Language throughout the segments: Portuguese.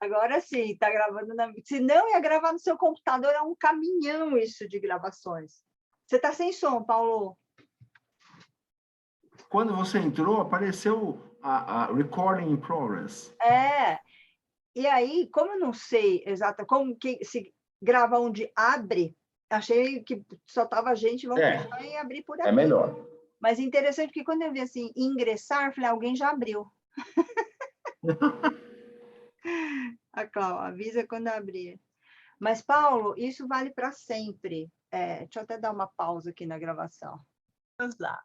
Agora sim, está gravando na... Se não, ia gravar no seu computador, é um caminhão isso de gravações. Você está sem som, Paulo? Quando você entrou, apareceu a recording in progress. É. E aí, como eu não sei exatamente como que se grava onde abre, achei que só estava a gente, vamos fechar e abrir por aqui. É melhor. Mas interessante que quando eu vi assim, ingressar, falei, alguém já abriu. A Cláudia, avisa quando abrir. Mas, Paulo, isso vale para sempre. Deixa eu até dar uma pausa aqui na gravação. Vamos lá.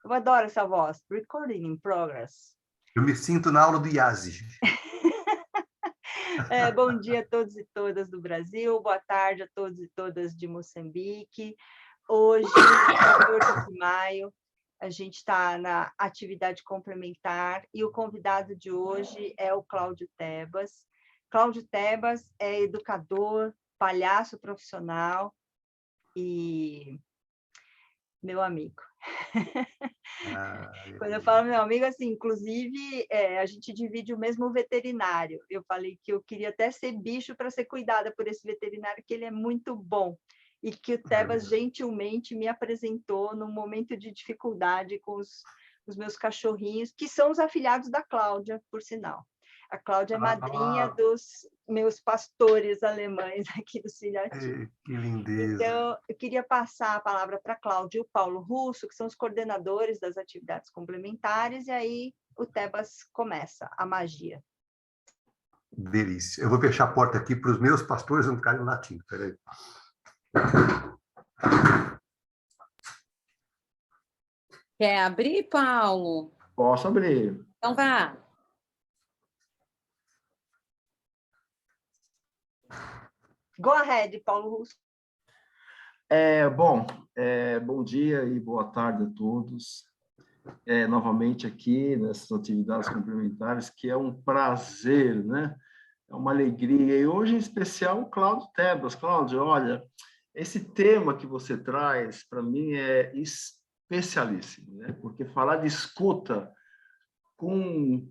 Eu adoro essa voz. Recording in progress. Eu me sinto na aula do Yazi. Bom dia a todos e todas do Brasil. Boa tarde a todos e todas de Moçambique. Hoje, 14 de maio, a gente está na atividade complementar e o convidado de hoje é o Cláudio Tebas. Cláudio Tebas é educador, palhaço profissional e meu amigo. Quando eu falo meu amigo, assim, inclusive, a gente divide o mesmo veterinário. Eu falei que eu queria até ser bicho para ser cuidada por esse veterinário, que ele é muito bom. E que o Tebas gentilmente me apresentou num momento de dificuldade com os meus cachorrinhos, que são os afilhados da Cláudia, por sinal. A Cláudia é madrinha dos meus pastores alemães aqui do filhotinho. Que lindeza. Então, eu queria passar a palavra para a Cláudia e o Paulo Russo, que são os coordenadores das atividades complementares, e aí o Tebas começa a magia. Delícia. Eu vou fechar a porta aqui para os meus pastores não ficarem latindo. Peraí. Quer abrir, Paulo? Posso abrir. Então vá. Go ahead, Paulo Russo. Bom dia e boa tarde a todos. Novamente aqui nessas atividades complementares, que é um prazer, né? É uma alegria. E hoje, em especial, o Cláudio Tebas. Cláudio, olha, esse tema que você traz, para mim, é especialíssimo, né? Porque falar de escuta com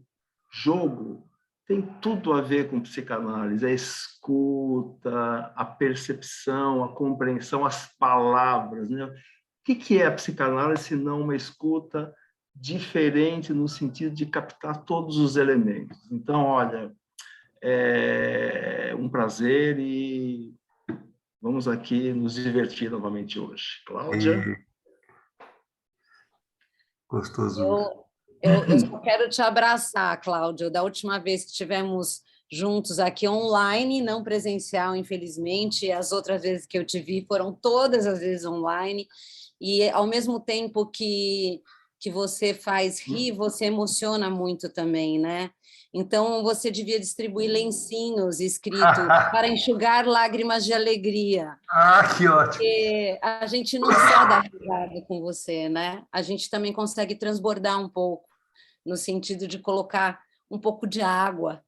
jogo tem tudo a ver com psicanálise, a escuta, a percepção, a compreensão, as palavras, né? O que é a psicanálise se não uma escuta diferente no sentido de captar todos os elementos? Então, olha, é um prazer e vamos aqui nos divertir novamente hoje. Cláudia? Gostoso. Eu só quero te abraçar, Cláudio. Da última vez que estivemos juntos aqui online, não presencial, infelizmente, as outras vezes que eu te vi foram todas as vezes online, e ao mesmo tempo que você faz rir, você emociona muito também, né? Então, você devia distribuir lencinhos escrito para enxugar lágrimas de alegria. Que ótimo! Porque a gente não só dá risada com você, né? A gente também consegue transbordar um pouco, no sentido de colocar um pouco de água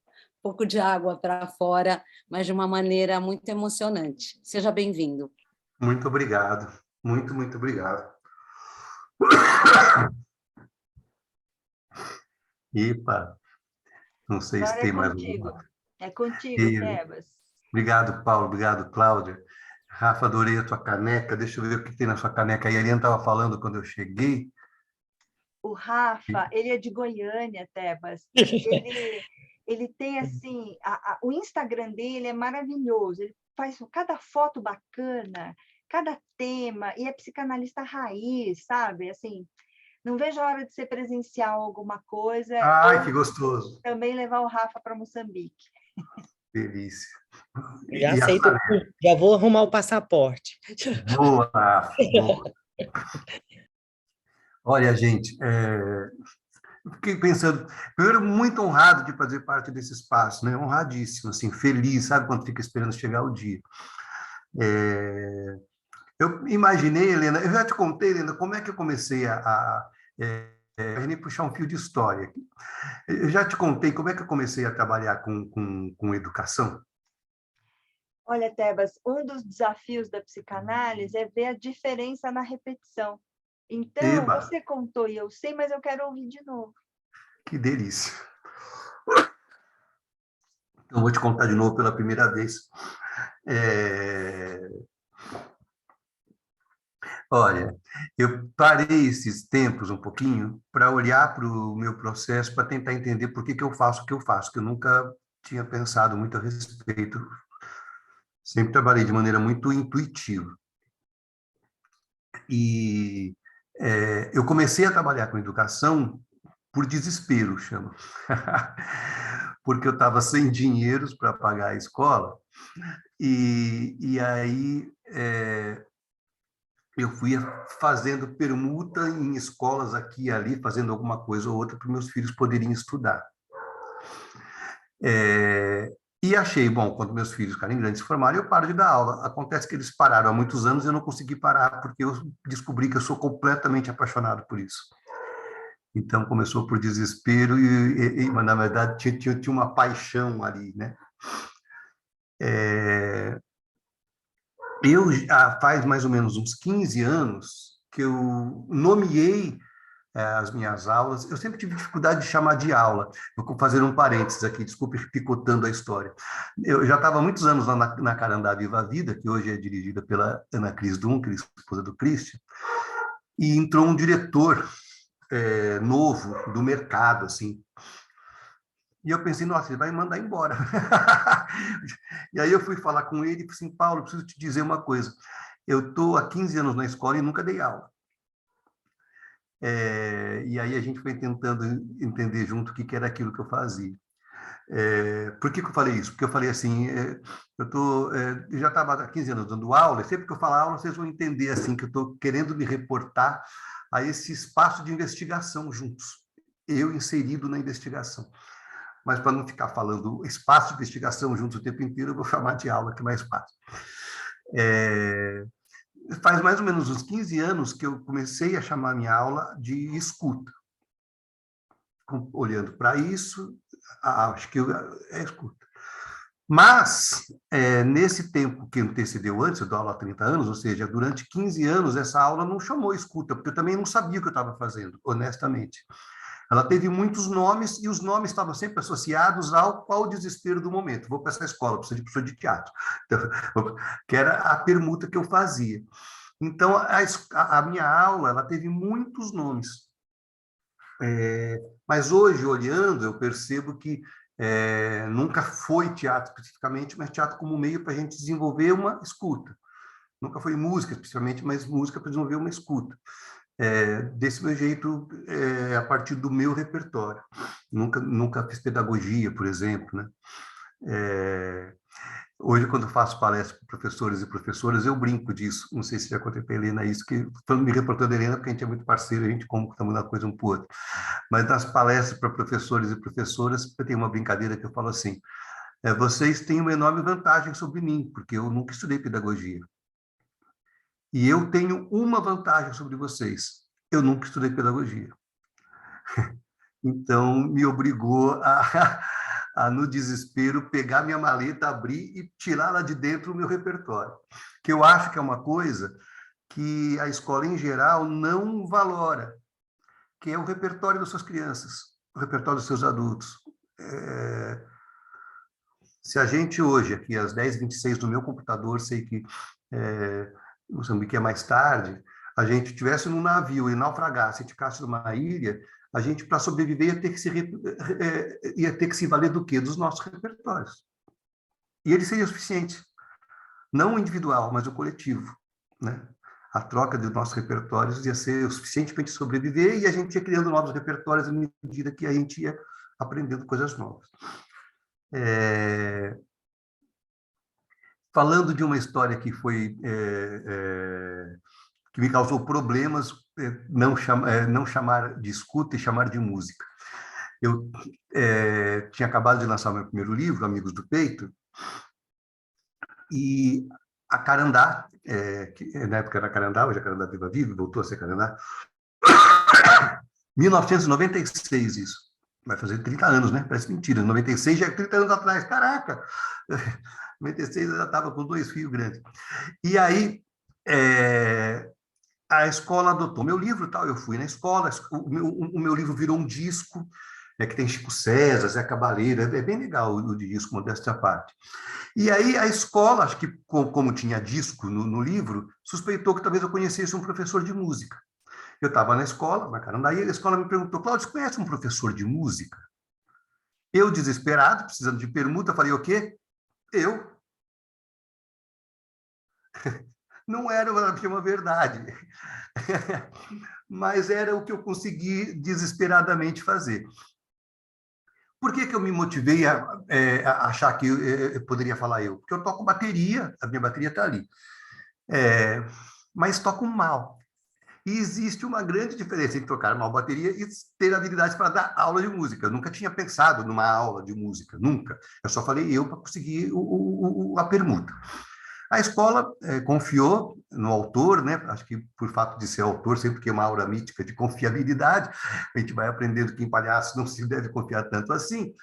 para fora, mas de uma maneira muito emocionante. Seja bem-vindo. Muito obrigado. Muito, muito obrigado. Epa, não sei se tem mais alguma. É contigo, Tebas. Obrigado, Paulo. Obrigado, Cláudia. Rafa, adorei a tua caneca. Deixa eu ver o que tem na sua caneca aí. A Eliane estava falando quando eu cheguei. O Rafa, ele é de Goiânia, Tebas. Ele tem, assim, o Instagram dele é maravilhoso. Ele faz cada foto bacana, cada tema, e é psicanalista raiz, sabe? Assim, não vejo a hora de ser presencial alguma coisa. Ai, que gostoso. Também levar o Rafa para Moçambique. Delícia. Já aceito, já vou arrumar o passaporte. Boa, Rafa, boa. Olha, gente, eu fiquei pensando, primeiro, muito honrado de fazer parte desse espaço, né? Honradíssimo, assim, feliz, sabe quando fica esperando chegar o dia. Eu imaginei, Helena, eu já te contei, Helena, como é que eu comecei imaginei puxar um fio de história. Eu já te contei como é que eu comecei a trabalhar com educação. Olha, Tebas, um dos desafios da psicanálise é ver a diferença na repetição. Então, você contou e eu sei, mas eu quero ouvir de novo. Que delícia. Então, vou te contar de novo pela primeira vez. Olha, eu parei esses tempos um pouquinho para olhar para o meu processo, para tentar entender por que eu faço o que eu faço, que eu nunca tinha pensado muito a respeito. Sempre trabalhei de maneira muito intuitiva. E eu comecei a trabalhar com educação por desespero, chama. Porque eu estava sem dinheiros para pagar a escola, e aí eu fui fazendo permuta em escolas aqui e ali, fazendo alguma coisa ou outra para meus filhos poderem estudar. E achei, bom, quando meus filhos ficarem grandes se formarem, eu paro de dar aula. Acontece que eles pararam há muitos anos e eu não consegui parar, porque eu descobri que eu sou completamente apaixonado por isso. Então, começou por desespero, mas, na verdade, tinha uma paixão ali, né? Eu, faz mais ou menos uns 15 anos que eu nomeei as minhas aulas. Eu sempre tive dificuldade de chamar de aula. Vou fazer um parênteses aqui, desculpe picotando a história. Eu já estava há muitos anos lá na Carandá Viva a Vida, que hoje é dirigida pela Ana Cris Dunker, esposa do Christian, e entrou um diretor novo do mercado, assim. E eu pensei, nossa, ele vai me mandar embora. E aí eu fui falar com ele e falei assim, Paulo, preciso te dizer uma coisa. Eu estou há 15 anos na escola e nunca dei aula. E aí a gente foi tentando entender junto o que era aquilo que eu fazia. Por que eu falei isso? Porque eu falei assim, eu já estava há 15 anos dando aula, e sempre que eu falar aula, vocês vão entender assim, que eu estou querendo me reportar a esse espaço de investigação juntos, eu inserido na investigação. Mas para não ficar falando espaço de investigação juntos o tempo inteiro, eu vou chamar de aula, que é mais fácil. Faz mais ou menos uns 15 anos que eu comecei a chamar minha aula de escuta. Olhando para isso, acho que é escuta. Mas, nesse tempo que antecedeu antes, eu dou aula há 30 anos, ou seja, durante 15 anos, essa aula não chamou escuta, porque eu também não sabia o que eu estava fazendo, honestamente. Ela teve muitos nomes, e os nomes estavam sempre associados ao desespero do momento. Vou para essa escola, preciso de professor de teatro. Então, que era a permuta que eu fazia. Então, a minha aula, ela teve muitos nomes. Mas hoje, olhando, eu percebo que nunca foi teatro especificamente, mas teatro como meio para a gente desenvolver uma escuta. Nunca foi música especificamente, mas música para desenvolver uma escuta. Desse meu jeito, a partir do meu repertório. Nunca fiz pedagogia, por exemplo, né? Hoje, quando eu faço palestras para professores e professoras, eu brinco disso. Não sei se já contei para a Helena isso, que falando me reportando a Helena, porque a gente é muito parceiro, a gente como estamos na coisa um para o outro. Mas nas palestras para professores e professoras, eu tenho uma brincadeira que eu falo assim, vocês têm uma enorme vantagem sobre mim, porque eu nunca estudei pedagogia. E eu tenho uma vantagem sobre vocês, eu nunca estudei pedagogia. Então, me obrigou a, no desespero, pegar minha maleta, abrir e tirar lá de dentro o meu repertório. Que eu acho que é uma coisa que a escola, em geral, não valora, que é o repertório das suas crianças, o repertório dos seus adultos. Se a gente hoje, aqui às 10h26 no meu computador, sei que Moçambique é mais tarde, a gente estivesse num navio e naufragasse e ficasse numa ilha, a gente, para sobreviver, ia ter que se valer do quê? Dos nossos repertórios. E ele seria o suficiente. Não o individual, mas o coletivo, né? A troca dos nossos repertórios ia ser o suficiente para a gente sobreviver e a gente ia criando novos repertórios à medida que a gente ia aprendendo coisas novas. Falando de uma história que foi que me causou problemas, não chamar de escuta e chamar de música. Eu tinha acabado de lançar o meu primeiro livro, Amigos do Peito, e a Carandá, que na época era Carandá, hoje é Carandá Viva Viva, voltou a ser Carandá, 1996 isso. Vai fazer 30 anos, né? Parece mentira. 96 já é 30 anos atrás. Caraca! 96 eu já estava com 2 filhos grandes. E aí, a escola adotou meu livro, tal. Eu fui na escola, o meu livro virou um disco, que tem Chico César, Zé Cabaleiro, é bem legal o disco, modéstia à parte. E aí a escola, acho que como tinha disco no livro, suspeitou que talvez eu conhecesse um professor de música. Eu estava na escola, mas caramba, aí a escola me perguntou, Cláudio, você conhece um professor de música? Eu, desesperado, precisando de permuta, falei, o quê? Eu? Não era uma verdade, mas era o que eu consegui desesperadamente fazer. Por que eu me motivei a achar que eu poderia falar eu? Porque eu toco bateria, a minha bateria está ali, mas toco mal. E existe uma grande diferença entre tocar mal bateria e ter habilidades para dar aula de música. Eu nunca tinha pensado numa aula de música, nunca. Eu só falei eu para conseguir a permuta. A escola confiou no autor, né? Acho que por fato de ser autor, sempre tem uma aura mítica de confiabilidade, a gente vai aprendendo que em palhaço não se deve confiar tanto assim,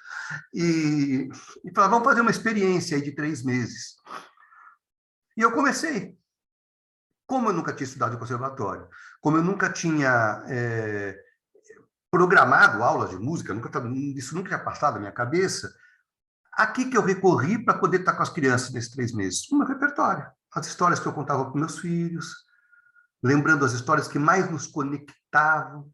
e falou, vamos fazer uma experiência aí de 3 meses. E eu comecei. Como eu nunca tinha estudado em conservatório, como eu nunca tinha programado aulas de música, isso nunca tinha passado na minha cabeça, aqui que eu recorri para poder estar com as crianças nesses 3 meses? O meu repertório. As histórias que eu contava para meus filhos, lembrando as histórias que mais nos conectavam,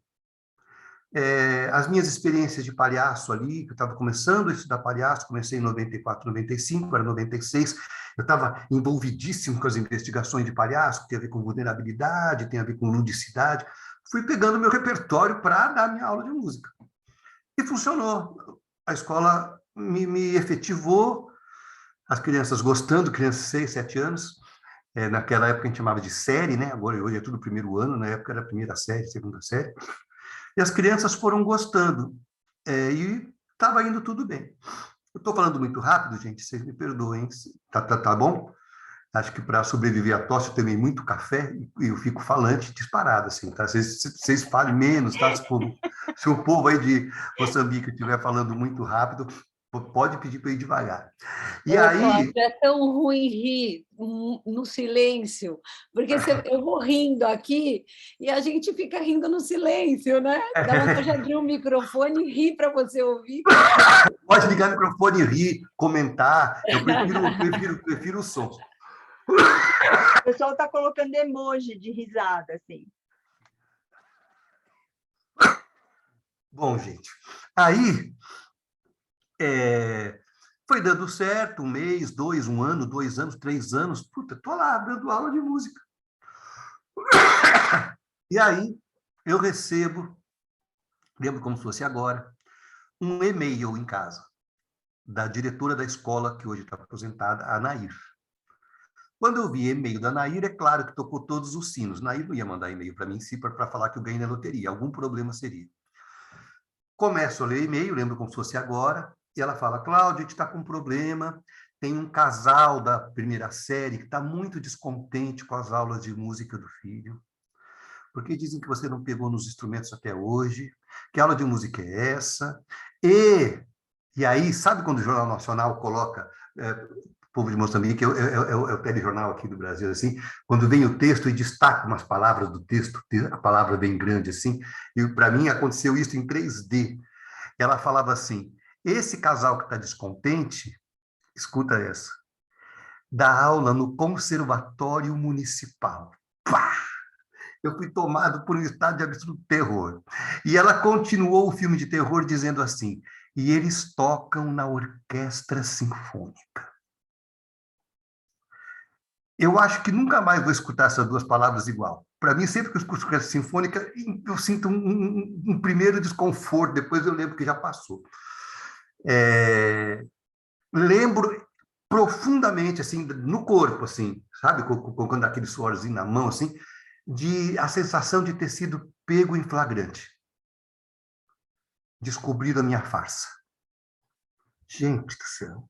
as minhas experiências de palhaço ali, que eu estava começando a estudar palhaço, comecei em 94, 95, era 96, eu estava envolvidíssimo com as investigações de palhaço, que tem a ver com vulnerabilidade, tem a ver com ludicidade. Fui pegando meu repertório para dar minha aula de música. E funcionou. A escola me efetivou, as crianças gostando, crianças de 6, 7 anos. Naquela época a gente chamava de série, né? Agora, hoje é tudo primeiro ano, na época era a primeira série, segunda série. E as crianças foram gostando. E estava indo tudo bem. Eu estou falando muito rápido, gente, vocês me perdoem. Tá bom? Acho que para sobreviver à tosse eu tomei muito café e eu fico falante disparado, assim, tá? Vocês falem menos, tá? Se o povo aí de Moçambique estiver falando muito rápido, pode pedir para ir devagar. E aí... Cláudio, é tão ruim rir no silêncio, porque eu vou rindo aqui e a gente fica rindo no silêncio, né? Dá vontade de abrir o microfone e rir para você ouvir. Pode ligar o microfone e rir, comentar. Eu prefiro o som. O pessoal está colocando emoji de risada, assim. Bom, gente, aí foi dando certo, 1 mês, 2, 1 ano, 2 anos, 3 anos, puta, tô lá dando aula de música. E aí eu recebo, lembro como se fosse agora, um e-mail em casa da diretora da escola, que hoje está aposentada, a Nair. Quando eu vi e-mail da Nair, é claro que tocou todos os sinos. Nair não ia mandar e-mail para mim para falar que eu ganhei na loteria, algum problema seria. Começo a ler e-mail, lembro como se fosse agora, e ela fala, Cláudia, a gente está com um problema, tem um casal da primeira série que está muito descontente com as aulas de música do filho, porque dizem que você não pegou nos instrumentos até hoje, que aula de música é essa, e aí, sabe quando o Jornal Nacional coloca, povo de Moçambique, é o telejornal aqui do Brasil, assim, quando vem o texto e destaca umas palavras do texto, a palavra bem grande, assim, e para mim aconteceu isso em 3D. Ela falava assim, esse casal que está descontente, escuta essa, dá aula no Conservatório Municipal. Pá! Eu fui tomado por um estado de absoluto terror. E ela continuou o filme de terror dizendo assim, e eles tocam na orquestra sinfônica. Eu acho que nunca mais vou escutar essas 2 palavras igual. Para mim, sempre que eu escuto orquestra sinfônica, eu sinto um primeiro desconforto, depois eu lembro que já passou. Lembro profundamente, assim, no corpo, assim, sabe? Quando dá aquele suorzinho na mão, assim, a sensação de ter sido pego em flagrante. Descobrir a minha farsa. Gente do céu.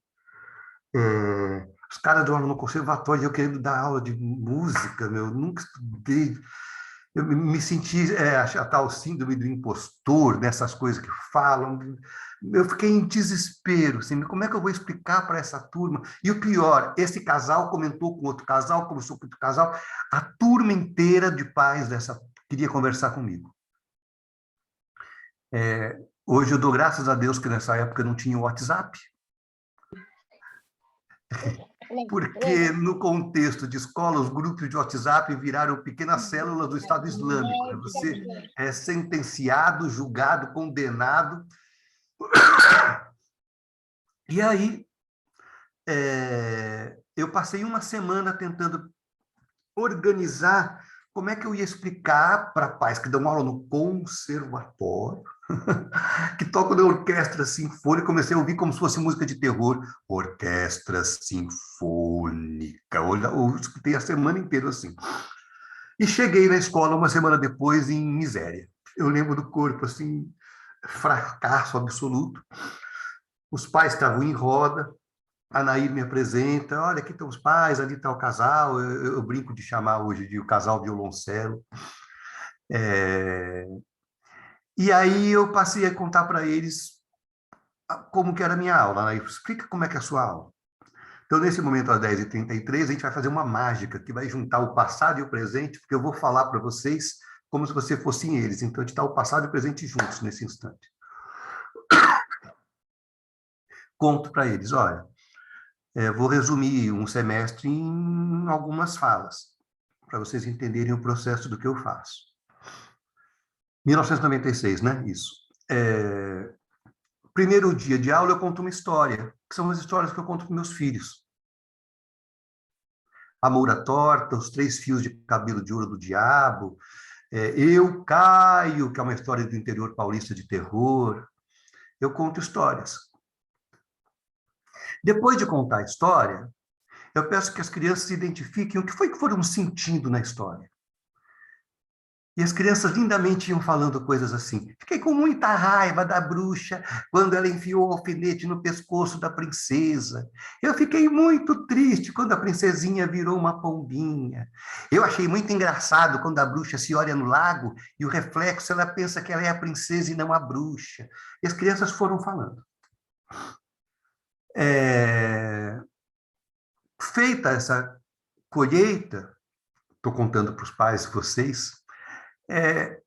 Os caras dormem no conservatório, eu querendo dar aula de música, meu, nunca estudei. Eu me senti a tal síndrome do impostor, nessas coisas que falam. Eu fiquei em desespero, assim, como é que eu vou explicar para essa turma? E o pior, esse casal comentou com outro casal, conversou com outro casal, a turma inteira de pais queria conversar comigo. Hoje eu dou graças a Deus que nessa época não tinha o WhatsApp, porque no contexto de escola, os grupos de WhatsApp viraram pequenas células do Estado Islâmico, né? Você é sentenciado, julgado, condenado. E aí, eu passei uma semana tentando organizar como é que eu ia explicar para pais que dão aula no conservatório, que tocam na orquestra sinfônica, comecei a ouvir como se fosse música de terror, orquestra sinfônica, eu escutei a semana inteira assim. E cheguei na escola uma semana depois em miséria. Eu lembro do corpo assim, fracasso absoluto. Os pais estavam em roda, a Nair me apresenta, olha, aqui estão os pais, ali está o casal, eu brinco de chamar hoje de o casal violoncelo. E aí eu passei a contar para eles como que era a minha aula. Nair, explica como é que é a sua aula. Então, nesse momento, às 10h33, a gente vai fazer uma mágica que vai juntar o passado e o presente, porque eu vou falar para vocês como se você fossem eles. Então, a gente está o passado e o presente juntos nesse instante. Conto para eles, olha, vou resumir um semestre em algumas falas, para vocês entenderem o processo do que eu faço. 1996, né? Isso. Primeiro dia de aula, eu conto uma história, que são as histórias que eu conto para meus filhos. A Moura Torta, Os Três Fios de Cabelo de Ouro do Diabo, Eu Caio, que é uma história do interior paulista de terror. Eu conto histórias. Depois de contar a história, eu peço que as crianças identifiquem o que foi que foram sentindo na história. E as crianças lindamente iam falando coisas assim. Fiquei com muita raiva da bruxa quando ela enfiou o alfinete no pescoço da princesa. Eu fiquei muito triste quando a princesinha virou uma pombinha. Eu achei muito engraçado quando a bruxa se olha no lago e o reflexo ela pensa que ela é a princesa e não a bruxa. E as crianças foram falando. Feita essa colheita, estou contando para os pais e vocês,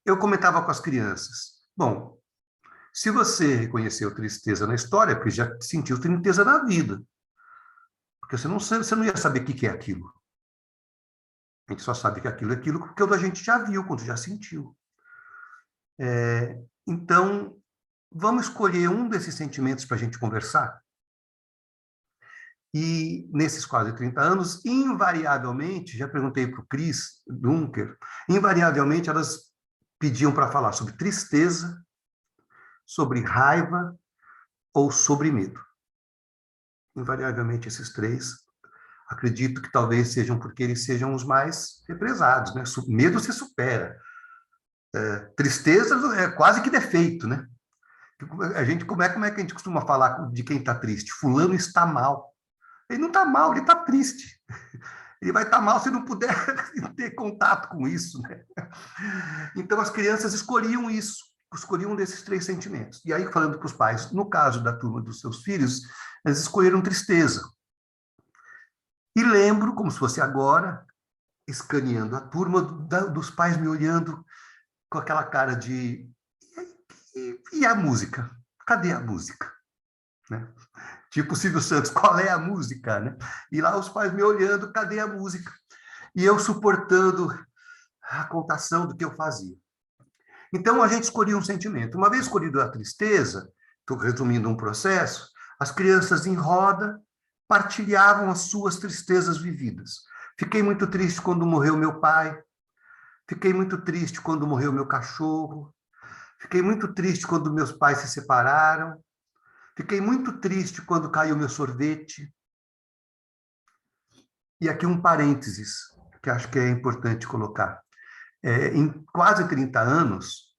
eu comentava com as crianças, bom, se você reconheceu tristeza na história, porque já sentiu tristeza na vida, porque você não ia saber o que é aquilo. A gente só sabe que aquilo é aquilo porque a gente já viu, quando já sentiu. Então, vamos escolher um desses sentimentos para a gente conversar? E nesses quase 30 anos, invariavelmente, já perguntei para o Chris Dunker, invariavelmente elas pediam para falar sobre tristeza, sobre raiva ou sobre medo. Invariavelmente esses três, acredito que talvez sejam porque eles sejam os mais represados, né? Medo se supera. Tristeza é quase que defeito, né? Como é que a gente costuma falar de quem está triste? Fulano está mal. Ele não está mal, ele está triste. Ele vai estar mal se não puder ter contato com isso, né? Então, as crianças escolhiam isso, escolhiam um desses três sentimentos. E aí, falando para os pais, no caso da turma dos seus filhos, eles escolheram tristeza. E lembro, como se fosse agora, escaneando a turma, dos pais me olhando com aquela cara de... E a música? Cadê a música? Né? Tipo o Silvio Santos, qual é a música? Né? E lá os pais me olhando, cadê a música? E eu suportando a contação do que eu fazia. Então, a gente escolhia um sentimento. Uma vez escolhido a tristeza, estou resumindo um processo, as crianças em roda partilhavam as suas tristezas vividas. Fiquei muito triste quando morreu meu pai, fiquei muito triste quando morreu meu cachorro, fiquei muito triste quando meus pais se separaram, fiquei muito triste quando caiu meu sorvete. E aqui um parênteses, que acho que é importante colocar. Em quase 30 anos,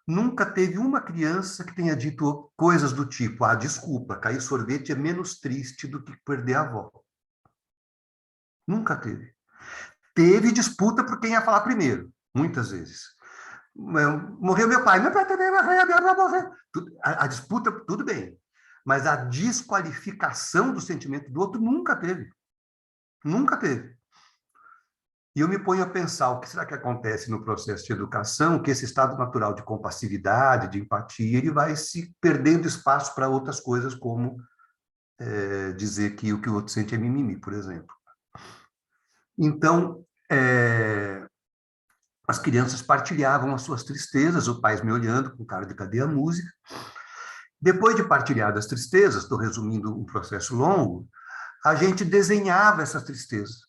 nunca teve uma criança que tenha dito coisas do tipo, desculpa, cair sorvete é menos triste do que perder a avó. Nunca teve. Teve disputa por quem ia falar primeiro, muitas vezes. Morreu meu pai também morreu, minha avó morreu. A disputa, tudo bem. Mas a desqualificação do sentimento do outro nunca teve. Nunca teve. E eu me ponho a pensar, o que será que acontece no processo de educação, que esse estado natural de compassividade, de empatia, ele vai se perdendo espaço para outras coisas, como dizer que o que o outro sente é mimimi, por exemplo. Então, as crianças partilhavam as suas tristezas, os pais me olhando com cara de cadê a música. Depois de partilhar das tristezas, estou resumindo um processo longo, a gente desenhava essas tristezas.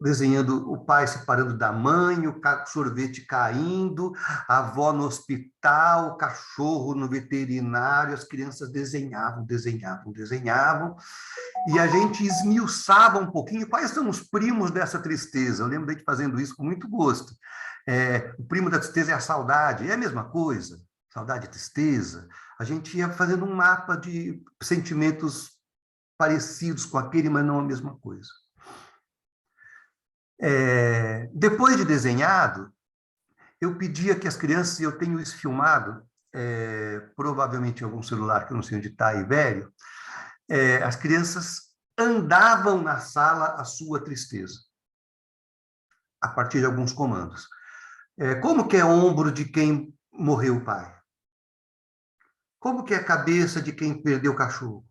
Desenhando o pai separando da mãe, o sorvete caindo, a avó no hospital, o cachorro no veterinário, as crianças desenhavam, e a gente esmiuçava um pouquinho quais são os primos dessa tristeza. Eu lembro de gente fazendo isso com muito gosto. O primo da tristeza é a saudade, é a mesma coisa, saudade e tristeza. A gente ia fazendo um mapa de sentimentos parecidos com aquele, mas não a mesma coisa. Depois de desenhado, eu pedia que as crianças, e eu tenho isso filmado, provavelmente em algum celular que eu não sei onde está, e velho, as crianças andavam na sala a sua tristeza, a partir de alguns comandos. Como que é ombro de quem morreu o pai? Como que é a cabeça de quem perdeu o cachorro?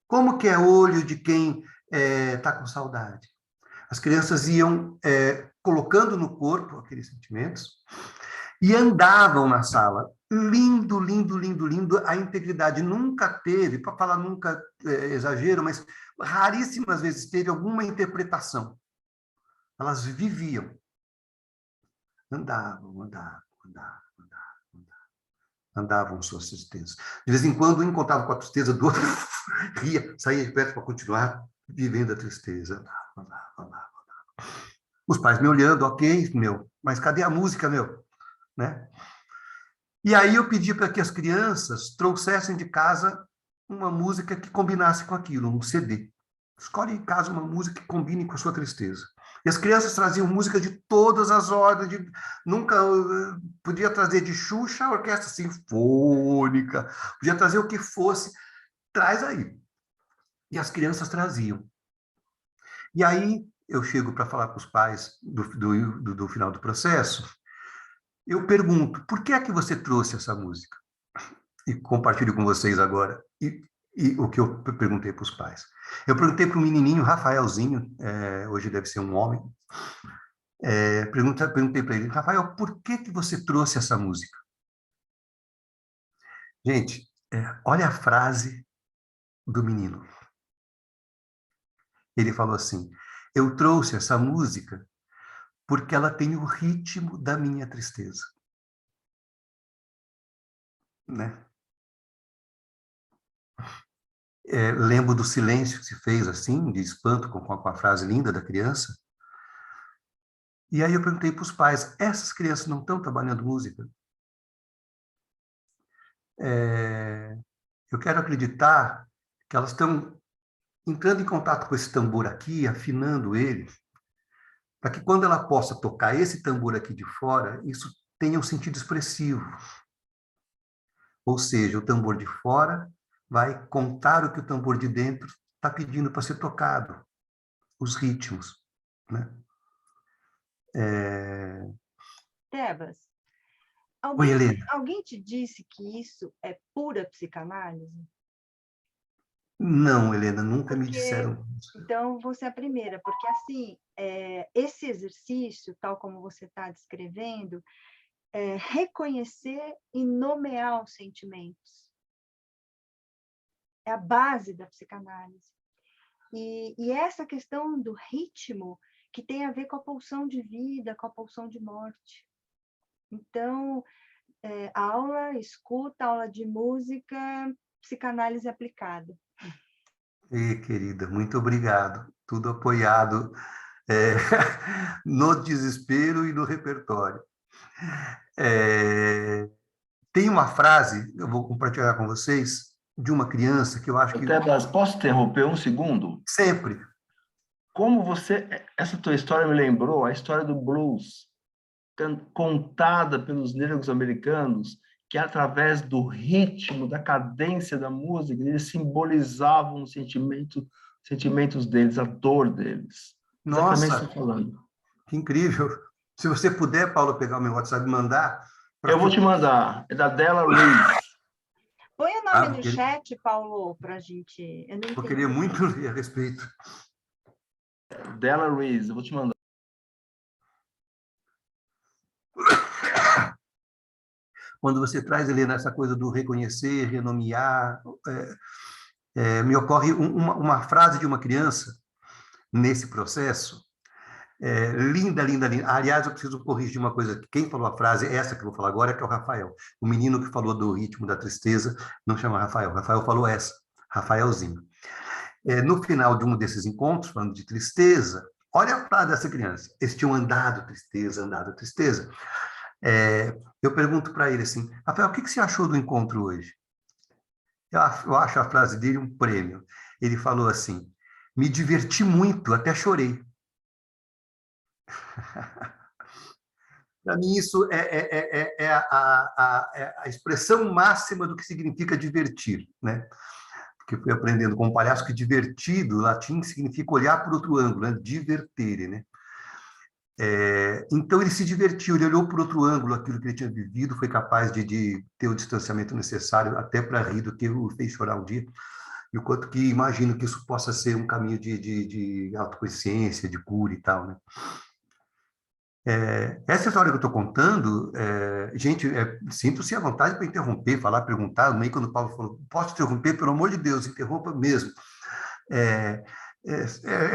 Como que é olho de quem está com saudade? As crianças iam colocando no corpo aqueles sentimentos e andavam na sala. Lindo, lindo, lindo, lindo. A integridade nunca teve, para falar nunca exagero, mas raríssimas vezes teve alguma interpretação. Elas viviam. Andavam. Andavam suas tristezas. De vez em quando, um encontrava com a tristeza do outro, ria, saía de perto para continuar vivendo a tristeza. Andava. Os pais me olhando, ok, mas cadê a música, né? E aí eu pedi para que as crianças trouxessem de casa uma música que combinasse com aquilo, um CD. Escolhe em casa uma música que combine com a sua tristeza. E as crianças traziam música de todas as ordens, nunca podia trazer de Xuxa a orquestra sinfônica, podia trazer o que fosse, traz aí. E as crianças traziam. E aí eu chego para falar com os pais do final do processo, eu pergunto, por que é que você trouxe essa música? E compartilho com vocês agora e o que eu perguntei para os pais. Eu perguntei para o menininho, Rafaelzinho, hoje deve ser um homem, perguntei para ele, Rafael, por que que você trouxe essa música? Gente, olha a frase do menino. Ele falou assim, eu trouxe essa música porque ela tem o ritmo da minha tristeza. Né? Lembro do silêncio que se fez assim, de espanto com a frase linda da criança. E aí eu perguntei para os pais, essas crianças não estão trabalhando música? Eu quero acreditar que elas estão entrando em contato com esse tambor aqui, afinando ele, para que quando ela possa tocar esse tambor aqui de fora, isso tenha um sentido expressivo. Ou seja, o tambor de fora vai contar o que o tambor de dentro está pedindo para ser tocado, os ritmos. Né? Tebas, Oi, Helena. alguém te disse que isso é pura psicanálise? Não, Helena, nunca me disseram isso. Então, você é a primeira, porque assim, esse exercício, tal como você está descrevendo, é reconhecer e nomear os sentimentos. É a base da psicanálise. E essa questão do ritmo que tem a ver com a pulsão de vida, com a pulsão de morte. Então, aula, escuta, aula de música, psicanálise aplicada. Querida, muito obrigado. Tudo apoiado no desespero e no repertório. Tem uma frase, eu vou compartilhar com vocês, de uma criança que eu acho que... Tebas, posso interromper um segundo? Sempre. Como essa tua história me lembrou a história do blues, contada pelos negros americanos, que através do ritmo, da cadência da música, eles simbolizavam os sentimentos deles, a dor deles. Exatamente o que Nossa, você está falando. que incrível. Se você puder, Paulo, pegar o meu WhatsApp e mandar... Eu vou te mandar. É da Della Reese. Põe o nome no Porque chat, Paulo, para a gente... Eu não eu queria entendi. muito ler a respeito. Della Reese, eu vou te mandar. Quando você traz, Helena, essa coisa do reconhecer, renomear, me ocorre uma frase de uma criança nesse processo, linda, linda, linda. Aliás, eu preciso corrigir uma coisa. Quem falou a frase, essa que eu vou falar agora, é que é o Rafael. O menino que falou do ritmo da tristeza não chama Rafael. Rafael falou essa, Rafaelzinho. No final de um desses encontros, falando de tristeza, olha a frase dessa criança. Eles tinham andado tristeza, andado tristeza. Eu pergunto para ele assim, Rafael, o que você achou do encontro hoje? Eu acho a frase dele um prêmio. Ele falou assim, me diverti muito, até chorei. Para mim, isso é a expressão máxima do que significa divertir, né? Porque fui aprendendo com um palhaço que divertido, latim, significa olhar por outro ângulo, né? Divertere, né? Então, ele se divertiu, ele olhou por outro ângulo aquilo que ele tinha vivido, foi capaz de ter o distanciamento necessário até para rir do que o fez chorar um dia, e o quanto que imagino que isso possa ser um caminho de autoconsciência, de cura e tal, né? Essa história que eu estou contando, gente, sinto-se à vontade para interromper, falar, perguntar, meio quando o Paulo falou, posso interromper? Pelo amor de Deus, interrompa mesmo.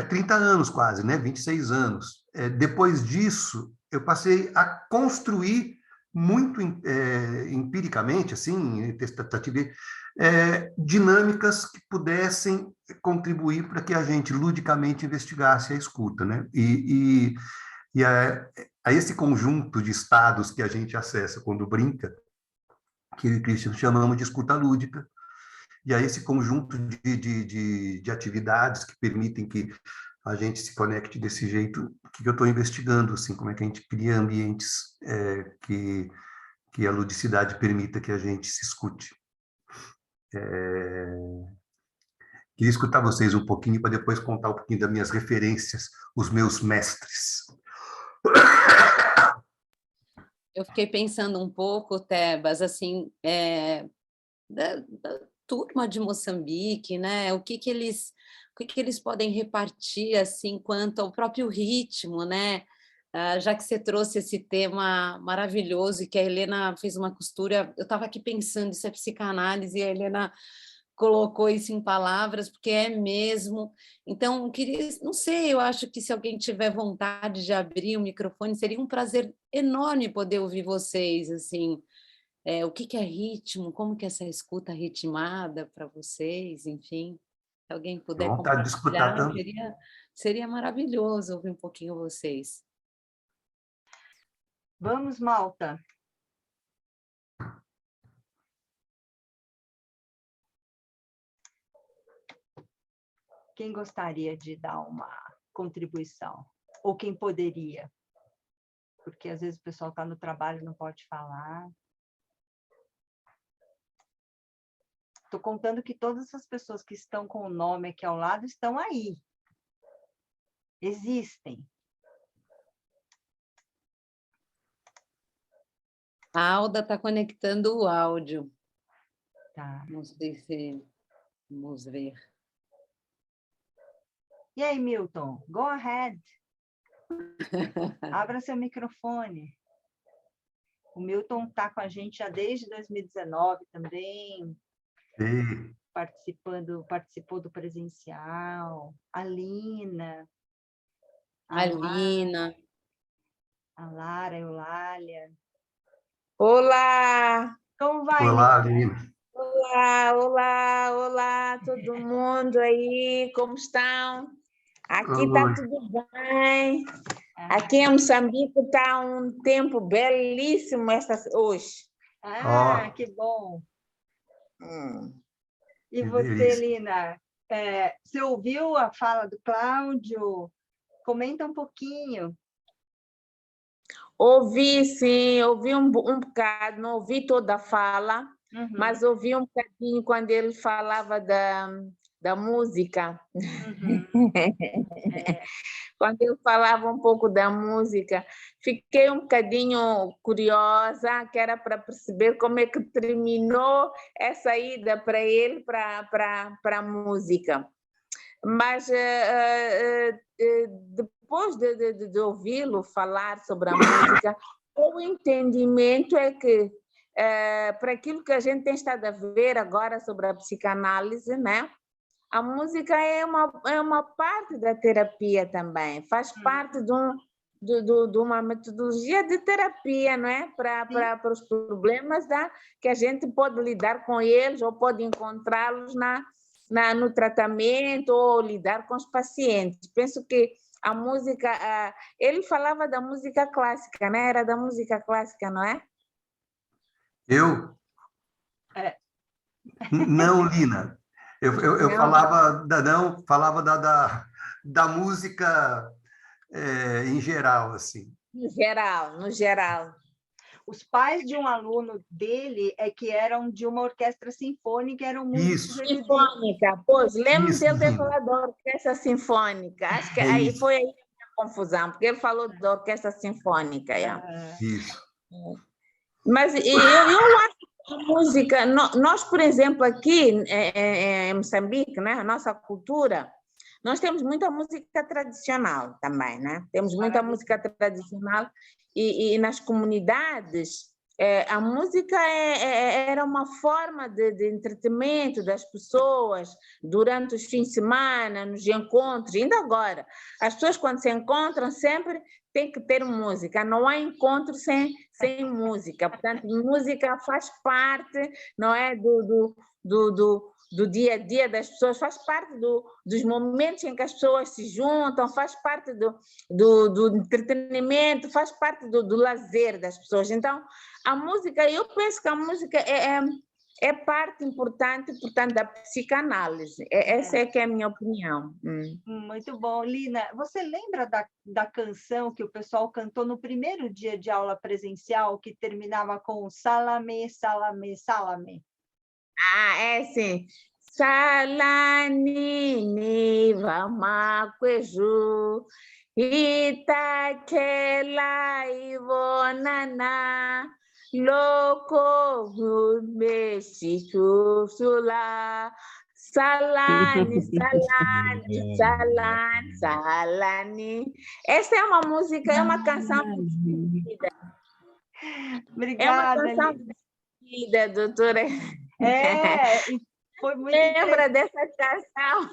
30 anos quase, né? 26 anos. Depois disso, eu passei a construir muito empiricamente, assim, tentativa, dinâmicas que pudessem contribuir para que a gente ludicamente investigasse a escuta, né? E a esse conjunto de estados que a gente acessa quando brinca, que eu e Christian chamamos de escuta lúdica, e a esse conjunto de atividades que permitem que a gente se conecte desse jeito, que eu estou investigando, assim, como é que a gente cria ambientes que a ludicidade permita que a gente se escute. Queria escutar vocês um pouquinho para depois contar um pouquinho das minhas referências, os meus mestres. Eu fiquei pensando um pouco, Tebas, assim, da turma de Moçambique, né? O que eles podem repartir, assim, quanto ao próprio ritmo, né? Já que você trouxe esse tema maravilhoso e que a Helena fez uma costura, eu estava aqui pensando, isso é psicanálise, e a Helena colocou isso em palavras, porque é mesmo. Então, queria, não sei, eu acho que se alguém tiver vontade de abrir o microfone, seria um prazer enorme poder ouvir vocês, assim, o que é ritmo, como que é essa escuta ritmada para vocês, enfim. Se alguém puder Vontade de escutar compartilhar, também. seria maravilhoso ouvir um pouquinho vocês. Vamos, Malta. Quem gostaria de dar uma contribuição? Ou quem poderia? Porque às vezes o pessoal está no trabalho e não pode falar. Estou contando que todas as pessoas que estão com o nome aqui ao lado estão aí. Existem. A Alda está conectando o áudio. Tá. Não sei se vamos ver. E aí, Milton? Go ahead. Abra seu microfone. O Milton está com a gente já desde 2019 também. Sim. Participou do presencial. A Lina. A Lina. A Lara, a Eulália. Olá! Como vai, Olá, Lina? Lina. Olá, todo mundo aí, como estão? Aqui está tudo bem. Aqui em Moçambique está um tempo belíssimo hoje. Que bom. E Que você, delícia. Lina, você ouviu a fala do Cláudio? Comenta um pouquinho. Ouvi, sim, ouvi um bocado, não ouvi toda a fala, mas ouvi um bocadinho quando ele falava da música. Uhum. Quando eu falava um pouco da música, fiquei um bocadinho curiosa, que era para perceber como é que terminou essa ida para ele, para a música. Mas depois de ouvi-lo falar sobre a música, o entendimento é que, para aquilo que a gente tem estado a ver agora sobre a psicanálise, né? A música é uma parte da terapia também, faz parte de uma metodologia de terapia, não é? Para os problemas que a gente pode lidar com eles ou pode encontrá-los no tratamento ou lidar com os pacientes. Penso que a música, ele falava da música clássica, né? Era da música clássica, não é? Eu? Não, Lina. Eu falava da música em geral, assim. No geral. Os pais de um aluno dele que eram de uma orquestra sinfônica, eram músicos eruditos. Sinfônica, pois, lembro de eu ter falado da orquestra sinfônica. Acho que aí foi aí a confusão, porque ele falou da orquestra sinfônica. Isso. Mas eu acho que a música, nós, por exemplo, aqui em Moçambique, né, a nossa cultura, nós temos muita música tradicional também, né? Temos muita música tradicional e nas comunidades a música era uma forma de entretenimento das pessoas durante os fins de semana, nos encontros, ainda agora. As pessoas, quando se encontram, sempre tem que ter música, não há encontro sem música. Portanto, música faz parte, não é, do dia a dia das pessoas, faz parte dos momentos em que as pessoas se juntam, faz parte do entretenimento, faz parte do lazer das pessoas. Então, a música, eu penso que a música é parte importante, portanto, da psicanálise. Essa é que é a minha opinião. Muito bom. Lina, você lembra da canção que o pessoal cantou no primeiro dia de aula presencial, que terminava com Salame, Salame, Salame? Sim. Salanini vamakweju itakela ivonana loko meshikushula salani, salani, salani, salani. Essa é uma música, é uma canção divertida. Obrigada, é uma canção divertida, doutora. Foi muito Lembra dessa canção?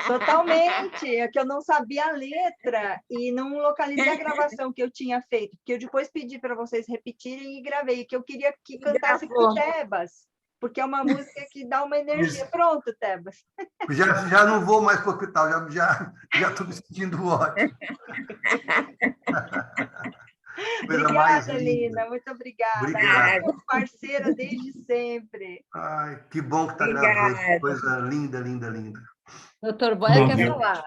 Totalmente, é que eu não sabia a letra e não localizei a gravação que eu tinha feito, que eu depois pedi para vocês repetirem e gravei, que eu queria que cantasse com Tebas, porque é uma música que dá uma energia. Pronto, Tebas. Já não vou mais para o hospital, já estou me sentindo ótimo. Obrigada, Lina, muito obrigada. Sou parceira desde sempre. Ai, que bom que está gravando, coisa linda, linda, linda. Doutor Boia quer falar.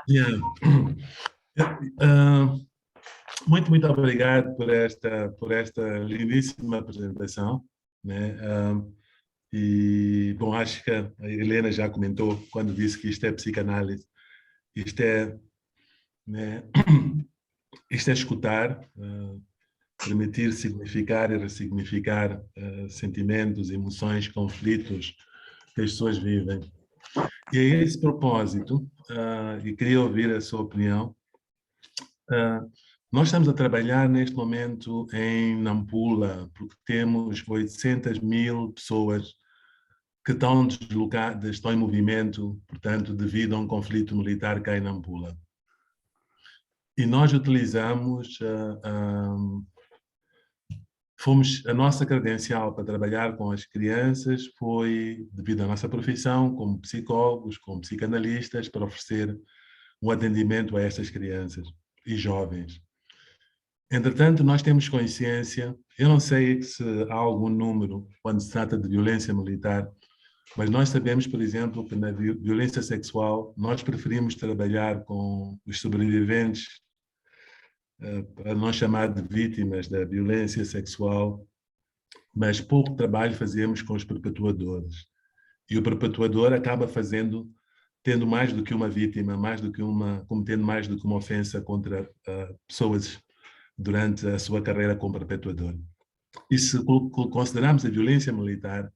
Muito obrigado por esta lindíssima apresentação, né? E, bom, acho que a Helena já comentou quando disse que isto é psicanálise. Isto é escutar, permitir significar e ressignificar sentimentos, emoções, conflitos que as pessoas vivem. E a esse propósito, e queria ouvir a sua opinião, nós estamos a trabalhar neste momento em Nampula, porque temos 800.000 pessoas que estão deslocadas, estão em movimento, portanto, devido a um conflito militar cá em Nampula. E nós utilizamos, a nossa credencial para trabalhar com as crianças foi, devido à nossa profissão, como psicólogos, como psicanalistas, para oferecer um atendimento a estas crianças e jovens. Entretanto, nós temos consciência, eu não sei se há algum número quando se trata de violência militar, mas nós sabemos, por exemplo, que na violência sexual nós preferimos trabalhar com os sobreviventes, para não chamar de vítimas da violência sexual, mas pouco trabalho fazemos com os perpetuadores. E o perpetuador acaba fazendo tendo mais do que uma vítima, cometendo mais do que uma ofensa contra pessoas durante a sua carreira como perpetuador. E se considerarmos a violência militar,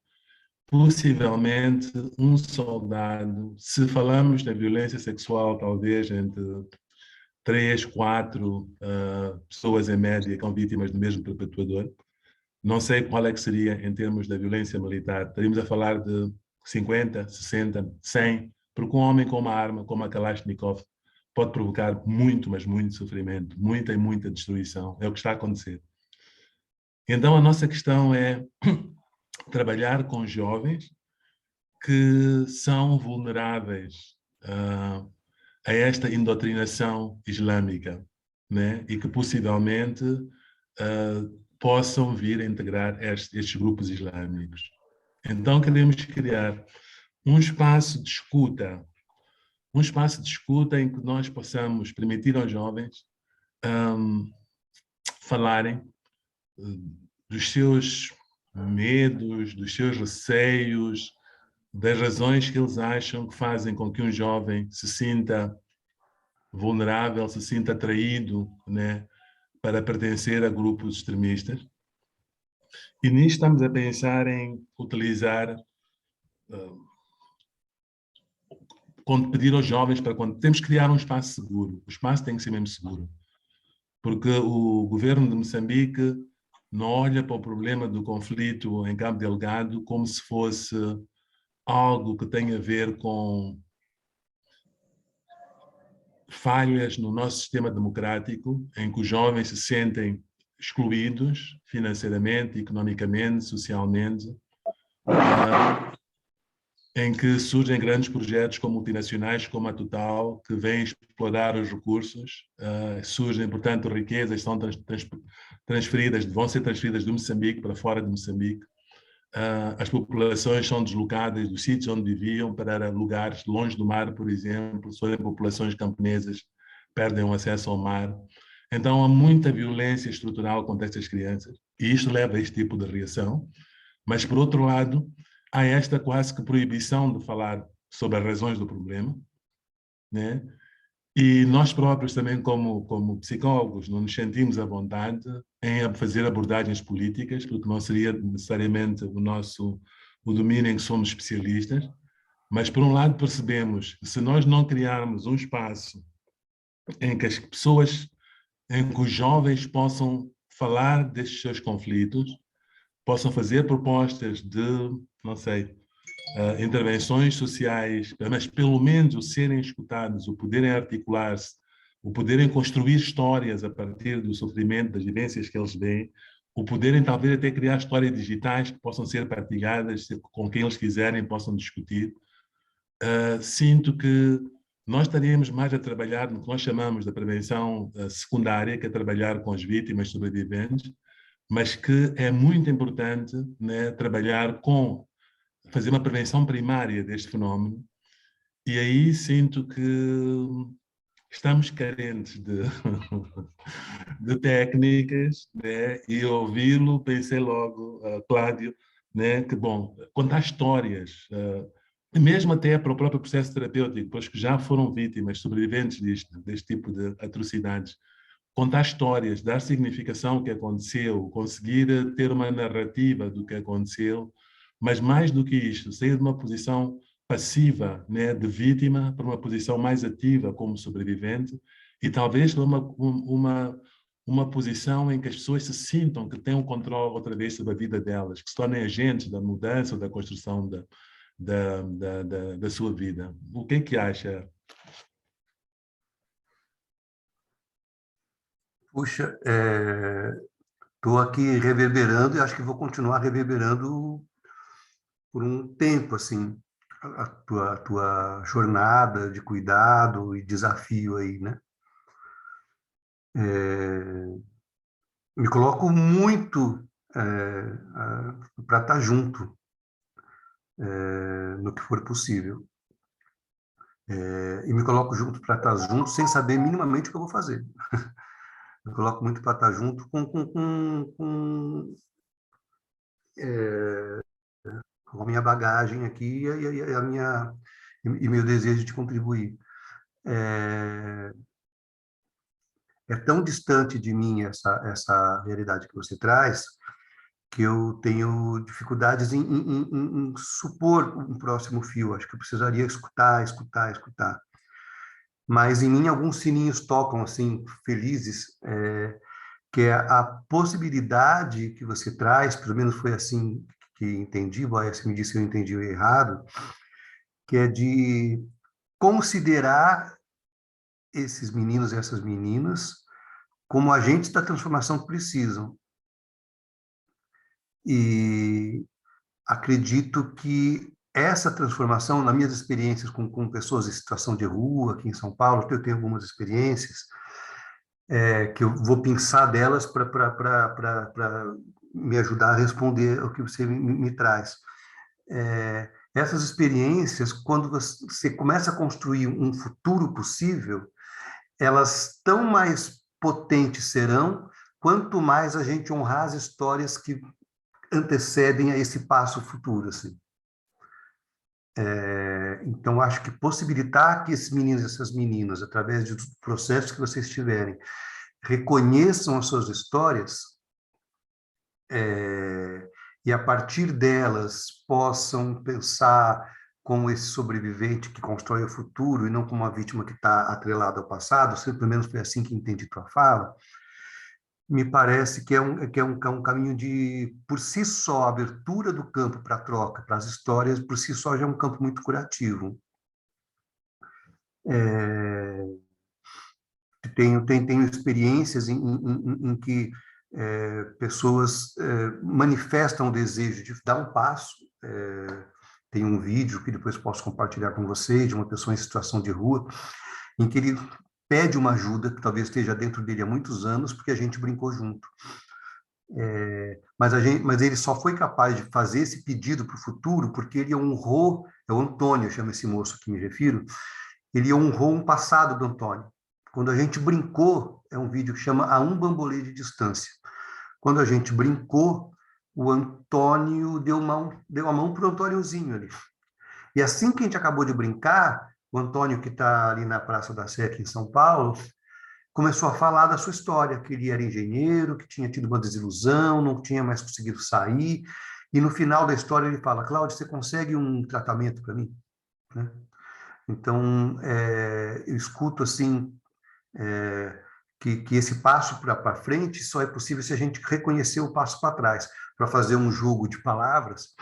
possivelmente um soldado, se falamos da violência sexual, talvez entre 3, 4 pessoas em média que são vítimas do mesmo perpetuador, não sei qual é que seria em termos da violência militar. Estaríamos a falar de 50, 60, 100, porque um homem com uma arma, como a Kalashnikov, pode provocar muito, mas muito sofrimento, muita e muita destruição. É o que está a acontecer. Então, a nossa questão é trabalhar com jovens que são vulneráveis a esta indoctrinação islâmica, né? E que possivelmente possam vir a integrar estes grupos islâmicos. Então, queremos criar um espaço de escuta em que nós possamos permitir aos jovens falarem dos seus medos, dos seus receios, das razões que eles acham que fazem com que um jovem se sinta vulnerável, se sinta atraído, né, para pertencer a grupos extremistas. E nisto estamos a pensar em utilizar, pedir aos jovens temos que criar um espaço seguro. O espaço tem que ser mesmo seguro. Porque o governo de Moçambique não olha para o problema do conflito em Cabo Delgado como se fosse algo que tem a ver com falhas no nosso sistema democrático, em que os jovens se sentem excluídos financeiramente, economicamente, socialmente, em que surgem grandes projetos com multinacionais como a Total, que vêm explorar os recursos, surgem, portanto, riquezas são transferidas, vão ser transferidas de Moçambique para fora de Moçambique. As populações são deslocadas dos sítios onde viviam para lugares longe do mar, por exemplo. Se forem populações camponesas, perdem o acesso ao mar. Então, há muita violência estrutural contra estas crianças, e isto leva a este tipo de reação. Mas, por outro lado, há esta quase que proibição de falar sobre as razões do problema, né? E nós próprios também, como psicólogos, não nos sentimos à vontade em fazer abordagens políticas, porque não seria necessariamente o domínio em que somos especialistas, mas, por um lado, percebemos que se nós não criarmos um espaço em que as pessoas, em que os jovens possam falar destes seus conflitos, possam fazer propostas de, não sei, intervenções sociais, mas pelo menos o serem escutados, o poderem articular-se, o poderem construir histórias a partir do sofrimento, das vivências que eles veem, o poderem talvez até criar histórias digitais que possam ser partilhadas, com quem eles quiserem possam discutir. Sinto que nós estaríamos mais a trabalhar no que nós chamamos de prevenção secundária, que é trabalhar com as vítimas sobreviventes, mas que é muito importante, né, trabalhar fazer uma prevenção primária deste fenómeno, e aí sinto que estamos carentes de técnicas, né? E ouvi-lo, pensei logo, Cláudio, né, que, bom, contar histórias, mesmo até para o próprio processo terapêutico, pois que já foram vítimas, sobreviventes deste tipo de atrocidades, contar histórias, dar significação ao que aconteceu, conseguir ter uma narrativa do que aconteceu, mas mais do que isto, sair de uma posição passiva, né, de vítima, para uma posição mais ativa como sobrevivente, e talvez para uma posição em que as pessoas se sintam que têm um controle outra vez sobre a vida delas, que se tornem agentes da mudança ou da construção da sua vida. O que é que acha? Puxa, estou aqui reverberando e acho que vou continuar reverberando por um tempo, assim, a tua jornada de cuidado e desafio aí, né? Me coloco muito para estar junto no que for possível. E me coloco junto para estar junto sem saber minimamente o que eu vou fazer. Me coloco muito para estar junto com a minha bagagem aqui e a minha e meu desejo de contribuir. É tão distante de mim essa realidade que você traz, que eu tenho dificuldades em supor um próximo fio. Acho que eu precisaria escutar, escutar, escutar. Mas em mim alguns sininhos tocam, assim, felizes, que é a possibilidade que você traz, pelo menos foi assim que entendi, você me disse que eu entendi errado, que é de considerar esses meninos e essas meninas como agentes da transformação que precisam. E acredito que essa transformação, nas minhas experiências com pessoas em situação de rua, aqui em São Paulo, eu tenho algumas experiências, que eu vou pensar delas para me ajudar a responder o que você me traz. Essas experiências, quando você começa a construir um futuro possível, elas tão mais potentes serão, quanto mais a gente honrar as histórias que antecedem a esse passo futuro, assim. Então, acho que possibilitar que esses meninos e essas meninas, através dos processos que vocês tiverem, reconheçam as suas histórias, e a partir delas possam pensar como esse sobrevivente que constrói o futuro e não como uma vítima que está atrelada ao passado, pelo menos foi assim que entendi tua fala, me parece que é um caminho de, por si só, a abertura do campo para a troca, para as histórias, por si só já é um campo muito curativo. Tenho experiências em que pessoas manifestam o desejo de dar um passo. Tem um vídeo que depois posso compartilhar com vocês, de uma pessoa em situação de rua, em que ele pede uma ajuda que talvez esteja dentro dele há muitos anos, porque a gente brincou junto. Mas ele só foi capaz de fazer esse pedido para o futuro porque ele honrou, é o Antônio, chama esse moço que me refiro, ele honrou um passado do Antônio. Quando a gente brincou, é um vídeo que chama A Um Bambolê de Distância. Quando a gente brincou, o Antônio deu a mão para o Antôniozinho ali. E assim que a gente acabou de brincar, o Antônio, que está ali na Praça da Sé, aqui em São Paulo, começou a falar da sua história, que ele era engenheiro, que tinha tido uma desilusão, não tinha mais conseguido sair, e no final da história ele fala: Cláudio, você consegue um tratamento para mim? Né? Então, eu escuto assim, que esse passo para frente só é possível se a gente reconhecer o passo para trás. Para fazer um jogo de palavras,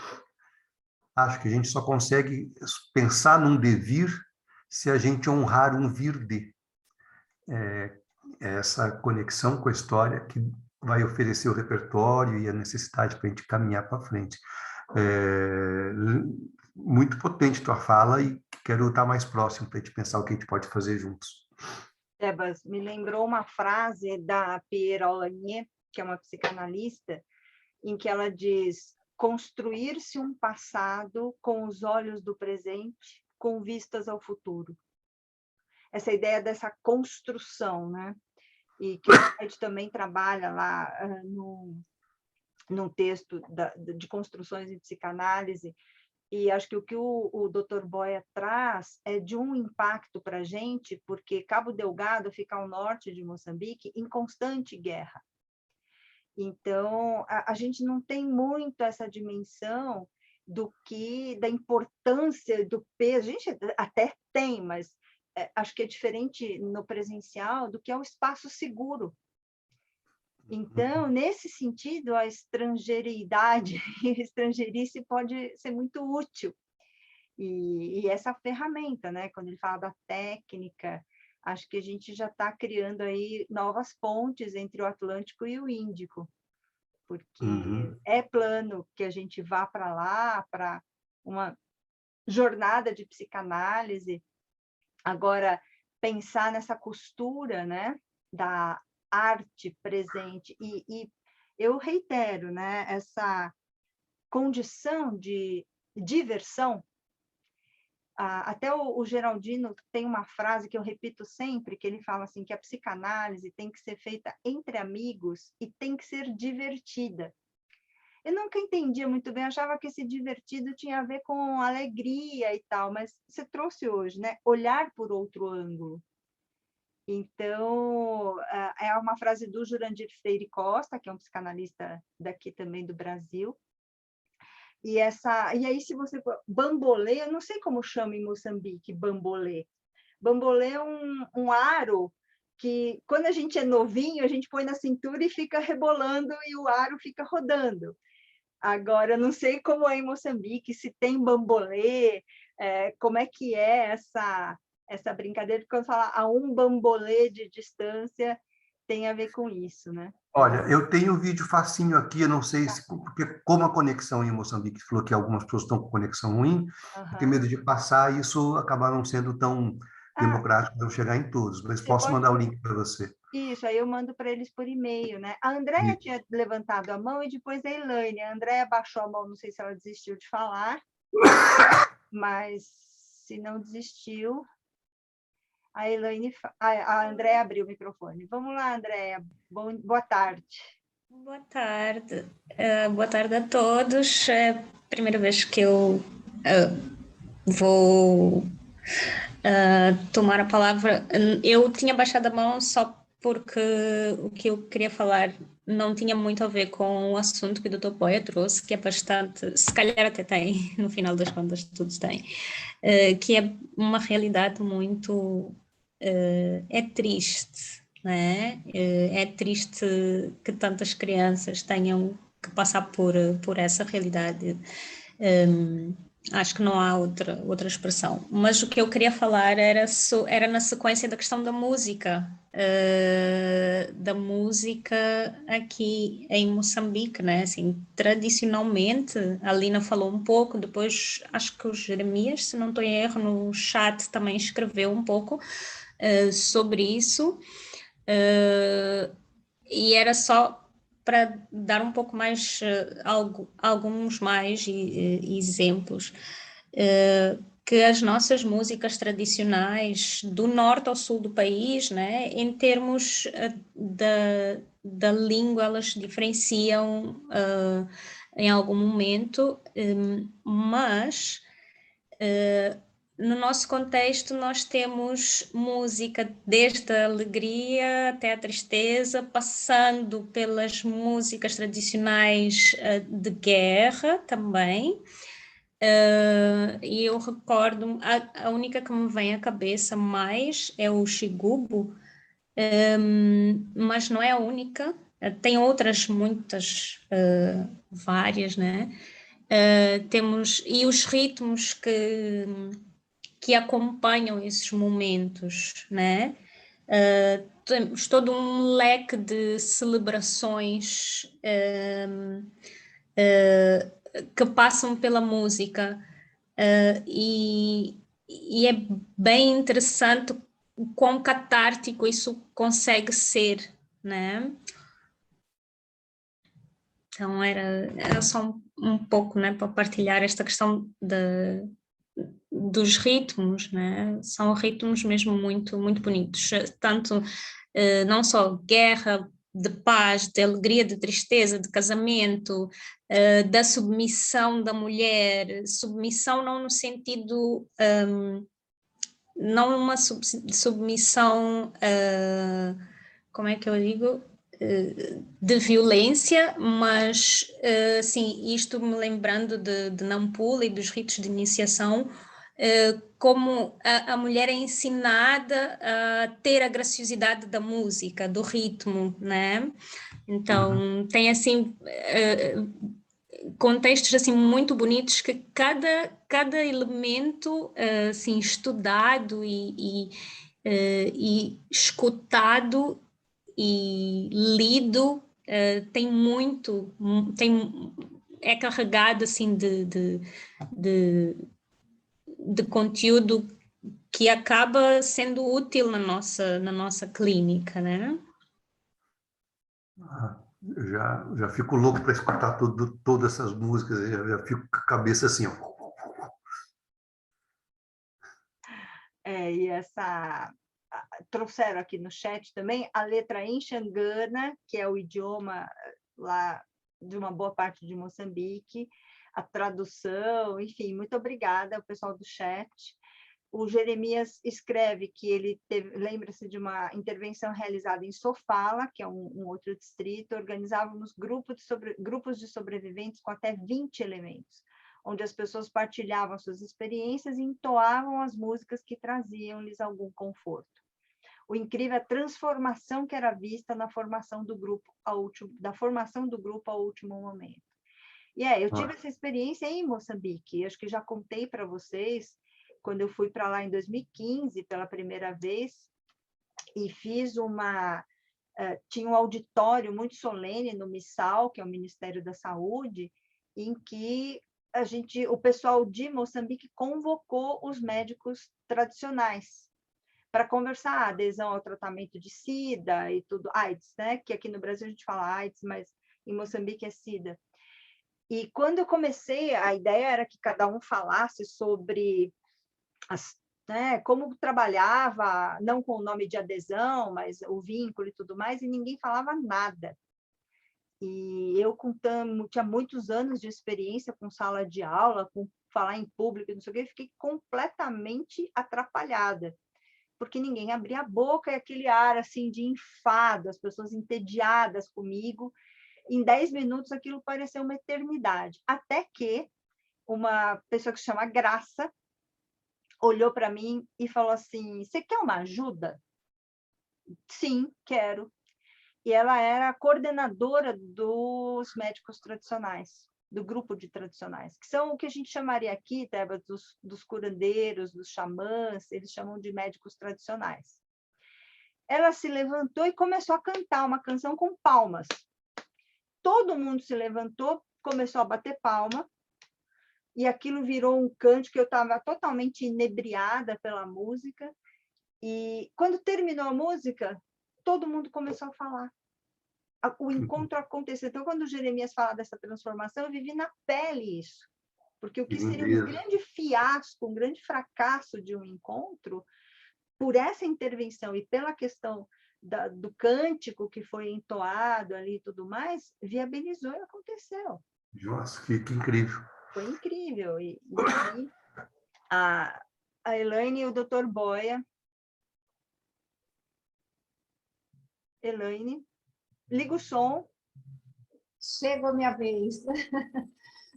acho que a gente só consegue pensar num devir se a gente honrar um vir de. Essa conexão com a história que vai oferecer o repertório e a necessidade para a gente caminhar para frente. Muito potente tua fala e quero estar mais próximo para a gente pensar o que a gente pode fazer juntos. Tebas, me lembrou uma frase da Pierre Olagnier, que é uma psicanalista, em que ela diz: construir-se um passado com os olhos do presente, com vistas ao futuro. Essa ideia dessa construção, né? E que o Freud também trabalha lá num texto de construções em psicanálise, e acho que o que o Dr. Boia traz é de um impacto para a gente, porque Cabo Delgado fica ao norte de Moçambique em constante guerra. Então, a gente não tem muito essa dimensão da importância, do peso. A gente até tem, mas acho que é diferente no presencial do que é o espaço seguro. Então, nesse sentido, a estrangeiriedade e a estrangeirice pode ser muito útil. E essa ferramenta, né? Quando ele fala da técnica, acho que a gente já está criando aí novas pontes entre o Atlântico e o Índico, porque é plano que a gente vá para lá, para uma jornada de psicanálise. Agora, pensar nessa costura, né, da arte presente, e eu reitero, né, essa condição de diversão. Até o Geraldino tem uma frase que eu repito sempre, que ele fala assim, que a psicanálise tem que ser feita entre amigos e tem que ser divertida. Eu nunca entendia muito bem, achava que esse divertido tinha a ver com alegria e tal, mas você trouxe hoje, né? Olhar por outro ângulo. Então, é uma frase do Jurandir Freire Costa, que é um psicanalista daqui também do Brasil. E aí, se você... Bambolê, eu não sei como chama em Moçambique, bambolê. Bambolê é um aro que, quando a gente é novinho, a gente põe na cintura e fica rebolando e o aro fica rodando. Agora, não sei como é em Moçambique, se tem bambolê, como é que é essa brincadeira, porque quando fala a um bambolê de distância, tem a ver com isso, né? Olha, eu tenho um vídeo facinho aqui, eu não sei se, porque como a conexão em Moçambique falou que algumas pessoas estão com conexão ruim, eu tenho medo de passar e isso acabar não sendo tão democrático, não chegar em todos, mas posso mandar o link para você. Isso, aí eu mando para eles por e-mail, né? A Andréia tinha levantado a mão e depois a Elaine. A Andréia baixou a mão, não sei se ela desistiu de falar, mas se não desistiu, a Elaine, a Andréia abriu o microfone. Vamos lá, Andréia. Boa tarde. Boa tarde. Boa tarde a todos. É a primeira vez que eu vou tomar a palavra. Eu tinha baixado a mão só porque o que eu queria falar não tinha muito a ver com o assunto que o Dr. Poia trouxe, que é bastante, se calhar até tem, no final das contas todos têm, que é uma realidade muito... é triste, né? É triste que tantas crianças tenham que passar por essa realidade. Acho que não há outra expressão. Mas o que eu queria falar era na sequência da questão da música aqui em Moçambique, né? Assim, tradicionalmente, a Lina falou um pouco, depois acho que o Jeremias, se não estou em erro, no chat também escreveu um pouco sobre isso, e era só para dar um pouco mais, alguns mais exemplos, que as nossas músicas tradicionais do norte ao sul do país, né, em termos da língua, elas diferenciam em algum momento, mas no nosso contexto nós temos música desde a alegria até a tristeza, passando pelas músicas tradicionais de guerra também. E eu recordo, a única que me vem à cabeça mais é o Xigubo, mas não é a única, tem outras muitas, várias, né? Temos, e os ritmos que acompanham esses momentos, né? Temos todo um leque de celebrações que passam pela música, e é bem interessante o quão catártico isso consegue ser, né? Então era só um pouco, né, para partilhar esta questão dos ritmos, né? São ritmos mesmo muito, muito bonitos, tanto não só guerra, de paz, de alegria, de tristeza, de casamento, da submissão da mulher, submissão não no sentido, não uma submissão, como é que eu digo, de violência, mas assim, isto me lembrando de Nampula e dos ritos de iniciação, como a mulher é ensinada a ter a graciosidade da música, do ritmo, né? Então, tem assim contextos assim muito bonitos que cada elemento assim estudado e escutado e lido é carregado assim de conteúdo que acaba sendo útil na nossa clínica, né? Já fico louco para escutar todas essas músicas, já fico com a cabeça assim, ó. E trouxeram aqui no chat também a letra em Xangana, que é o idioma lá de uma boa parte de Moçambique, a tradução, enfim, muito obrigada ao pessoal do chat. O Jeremias escreve que ele lembra-se de uma intervenção realizada em Sofala, que é um outro distrito. Organizávamos grupos de sobreviventes com até 20 elementos, onde as pessoas partilhavam suas experiências e entoavam as músicas que traziam-lhes algum conforto. O incrível é a transformação que era vista na formação do grupo ao último momento. E eu tive essa experiência em Moçambique. Acho que já contei para vocês quando eu fui para lá em 2015 pela primeira vez e fiz tinha um auditório muito solene no MISAL, que é o Ministério da Saúde, em que o pessoal de Moçambique convocou os médicos tradicionais para conversar a adesão ao tratamento de SIDA e tudo, AIDS, né? Que aqui no Brasil a gente fala AIDS, mas em Moçambique é SIDA. E quando eu comecei, a ideia era que cada um falasse sobre como trabalhava, não com o nome de adesão, mas o vínculo e tudo mais, e ninguém falava nada. E eu tinha muitos anos de experiência com sala de aula, com falar em público, não sei o quê, fiquei completamente atrapalhada, porque ninguém abria a boca e aquele ar assim de enfado, as pessoas entediadas comigo. Em 10 minutos aquilo pareceu uma eternidade, até que uma pessoa que se chama Graça olhou para mim e falou assim: você quer uma ajuda? Sim, quero. E ela era a coordenadora dos médicos tradicionais, do grupo de tradicionais, que são o que a gente chamaria aqui, Tebas, dos curandeiros, dos xamãs, eles chamam de médicos tradicionais. Ela se levantou e começou a cantar uma canção com palmas. Todo mundo se levantou, começou a bater palma, e aquilo virou um cântico, eu estava totalmente inebriada pela música, e quando terminou a música, todo mundo começou a falar. O encontro aconteceu. Então, quando o Jeremias fala dessa transformação, eu vivi na pele isso, porque o que seria um grande fiasco, um grande fracasso de um encontro, por essa intervenção e pela questão do cântico que foi entoado ali e tudo mais, viabilizou e aconteceu. Nossa, que incrível. Foi incrível. E aí, a Elaine e o Dr. Boia. Elaine, liga o som. Chegou a minha vez.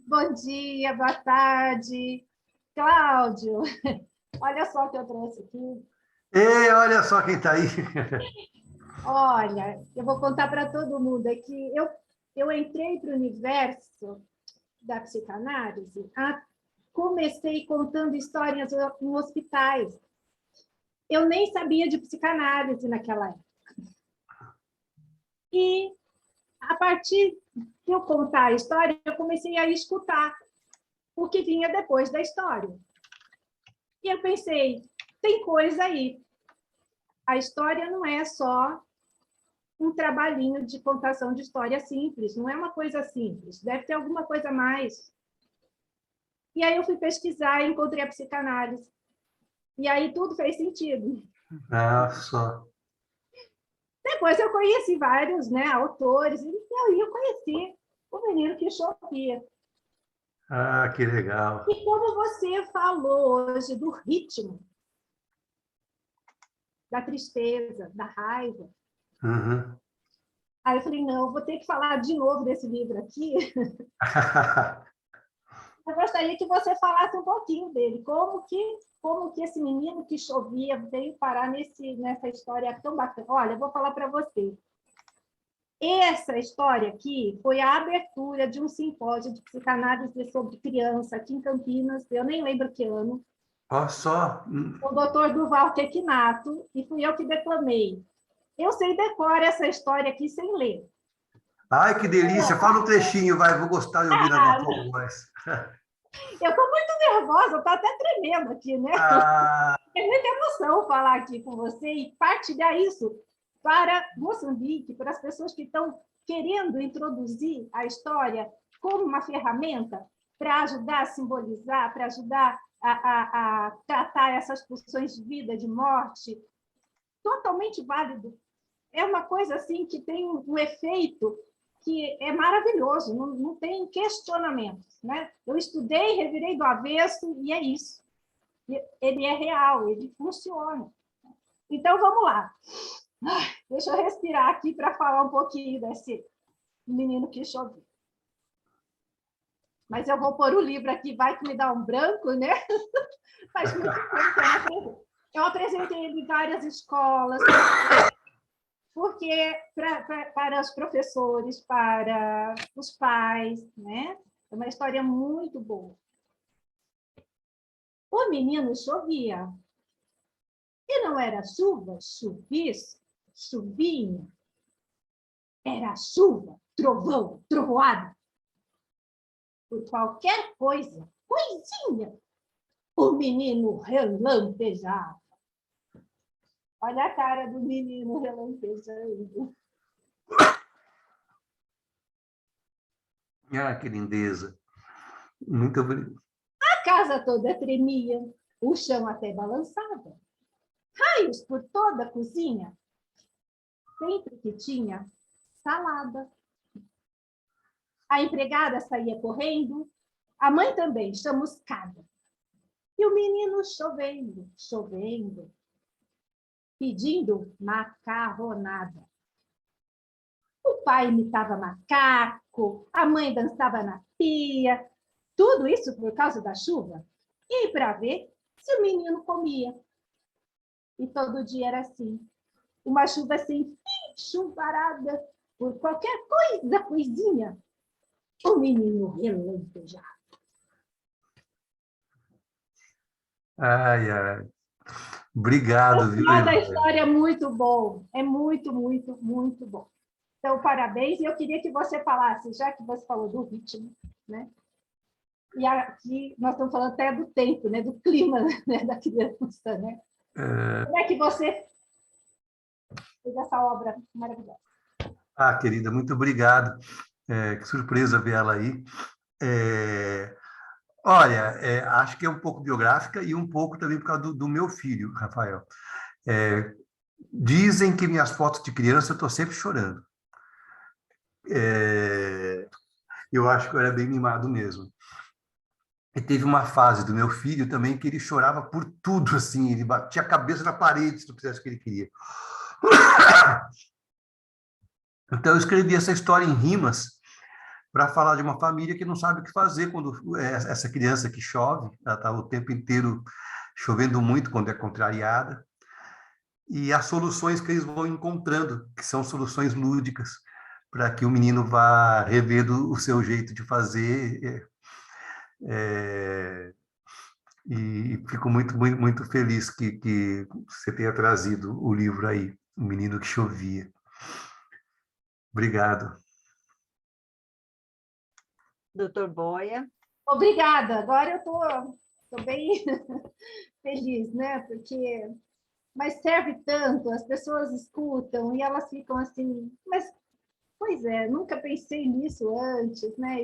Bom dia, boa tarde. Cláudio, olha só o que eu trouxe aqui. Ei, olha só quem está aí. Olha, eu vou contar para todo mundo aqui. Eu entrei para o universo da psicanálise, comecei contando histórias em hospitais. Eu nem sabia de psicanálise naquela época. E, a partir de eu contar a história, eu comecei a escutar o que vinha depois da história. E eu pensei, tem coisa aí. A história não é só um trabalhinho de contação de história simples, não é uma coisa simples, deve ter alguma coisa a mais. E aí eu fui pesquisar e encontrei a psicanálise. E aí tudo fez sentido. Só. Depois eu conheci vários autores, e eu conheci o menino que chovia. Que legal. E como você falou hoje do ritmo, da tristeza, da raiva, aí eu falei, não, eu vou ter que falar de novo desse livro aqui. Eu gostaria que você falasse um pouquinho dele, como que esse menino que chovia veio parar nessa história tão bacana. Olha, eu vou falar para você. Essa história aqui foi a abertura de um simpósio de psicanálise sobre criança aqui em Campinas, eu nem lembro que ano. Olha só. O doutor Duval Quequinato, e fui eu que declamei. Eu sei decorar essa história aqui sem ler. Ai, que delícia! Fala um trechinho, vai, vou gostar de ouvir a tua voz. Eu estou muito nervosa, estou até tremendo aqui, né? É muita emoção falar aqui com você e partilhar isso para Moçambique, para as pessoas que estão querendo introduzir a história como uma ferramenta para ajudar a simbolizar, para ajudar a tratar essas pulsões de vida, de morte. Totalmente válido. É uma coisa assim que tem um efeito que é maravilhoso, não tem questionamentos, né? Eu estudei, revirei do avesso, e é isso. Ele é real, ele funciona. Então, vamos lá. Deixa eu respirar aqui para falar um pouquinho desse menino que chovia. Mas eu vou pôr o livro aqui, vai que me dá um branco, né? Faz muito tempo que eu apresentei ele em várias escolas, porque para os professores, para os pais, né? É uma história muito boa. O menino chovia. E não era chuva, chuvisco, chuvinha. Era chuva, trovão, trovoada. Por qualquer coisa, coisinha, o menino relampejava. Olha a cara do menino relampejando. Ah, que lindeza. Muito obrigado. A casa toda tremia, o chão até balançava. Raios por toda a cozinha. Sempre que tinha salada. A empregada saía correndo, a mãe também, chamuscada. E o menino chovendo, chovendo, pedindo macarronada. O pai imitava macaco, a mãe dançava na pia, tudo isso por causa da chuva. E para ver se o menino comia. E todo dia era assim, uma chuva sem fim, chuvarada, por qualquer coisa, coisinha, o menino relampejava. Ai, ai. Obrigado, O viu, final da Helena? história é muito bom, é muito, muito, muito bom. Então, parabéns, e eu queria que você falasse, já que você falou do ritmo, né? E aqui nós estamos falando até do tempo, né? Do clima, né? Da criança, né? Como é que você fez essa obra maravilhosa? Ah, querida, muito obrigado. Que surpresa ver ela aí. Olha, acho que é um pouco biográfica e um pouco também por causa do meu filho, Rafael. Dizem que minhas fotos de criança eu estou sempre chorando. Eu acho que eu era bem mimado mesmo. E teve uma fase do meu filho também que ele chorava por tudo, assim, ele batia a cabeça na parede se não fizesse o que ele queria. Então eu escrevi essa história em rimas para falar de uma família que não sabe o que fazer quando essa criança que chove, ela está o tempo inteiro chovendo muito quando é contrariada, e as soluções que eles vão encontrando, que são soluções lúdicas, para que o menino vá revendo o seu jeito de fazer. E fico muito, muito, muito feliz que você tenha trazido o livro aí, O Menino que Chovia. Obrigado. Doutor Boia. Obrigada. Agora eu estou bem feliz, né? Porque mas serve tanto, as pessoas escutam e elas ficam assim, mas pois é, nunca pensei nisso antes, né?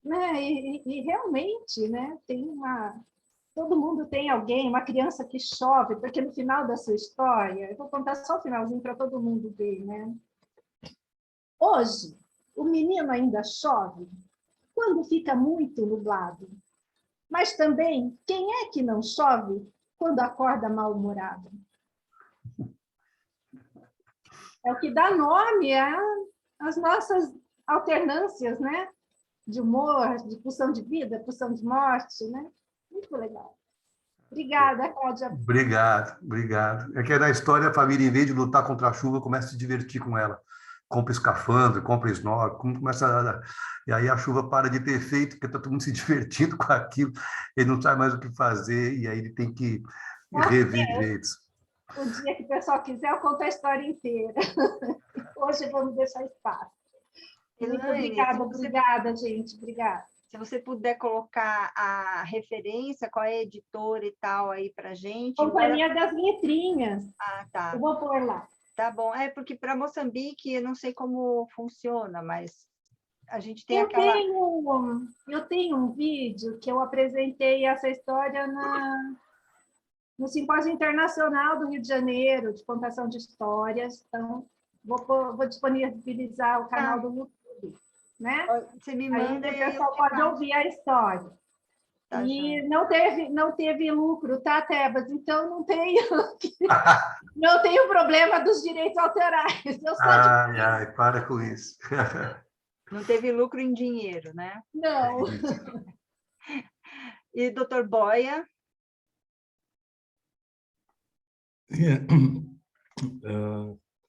E realmente, né? Todo mundo tem alguém, uma criança que chove, porque no final da sua história, eu vou contar só o finalzinho para todo mundo ver, né? Hoje, o menino ainda chove quando fica muito nublado. Mas também, quem é que não chove quando acorda mal-humorado? É o que dá nome às nossas alternâncias, né? De humor, de pulsão de vida, pulsão de morte, né? Muito legal. Obrigada, Cláudia. Obrigado, obrigado. É que na história a família, em vez de lutar contra a chuva, começa a se divertir com ela. Compra escafandro, compra snorkel, e aí a chuva para de ter efeito, porque está todo mundo se divertindo com aquilo, ele não sabe mais o que fazer, e aí ele tem que rever jeitos. O dia que o pessoal quiser, eu conto a história inteira. Hoje vamos deixar espaço. Muito obrigada, gente. Obrigada. Se você puder colocar a referência, qual é a editora e tal aí para a gente. Companhia das Letrinhas. Ah, tá. Eu vou pôr lá. Tá bom. Porque para Moçambique, eu não sei como funciona, mas a gente tem Eu tenho um vídeo que eu apresentei essa história no Simpósio Internacional do Rio de Janeiro, de contação de histórias. Então, vou disponibilizar o canal do YouTube, né? Você me Aí manda o e aí pessoal eu te pode passo. ouvir a história. Tá, E joia. não teve lucro, tá, Tebas? Então não tem o problema dos direitos autorais. Eu só te... Ai, ai, para com isso. Não teve lucro em dinheiro, né? Não. E doutor Boia? Yeah.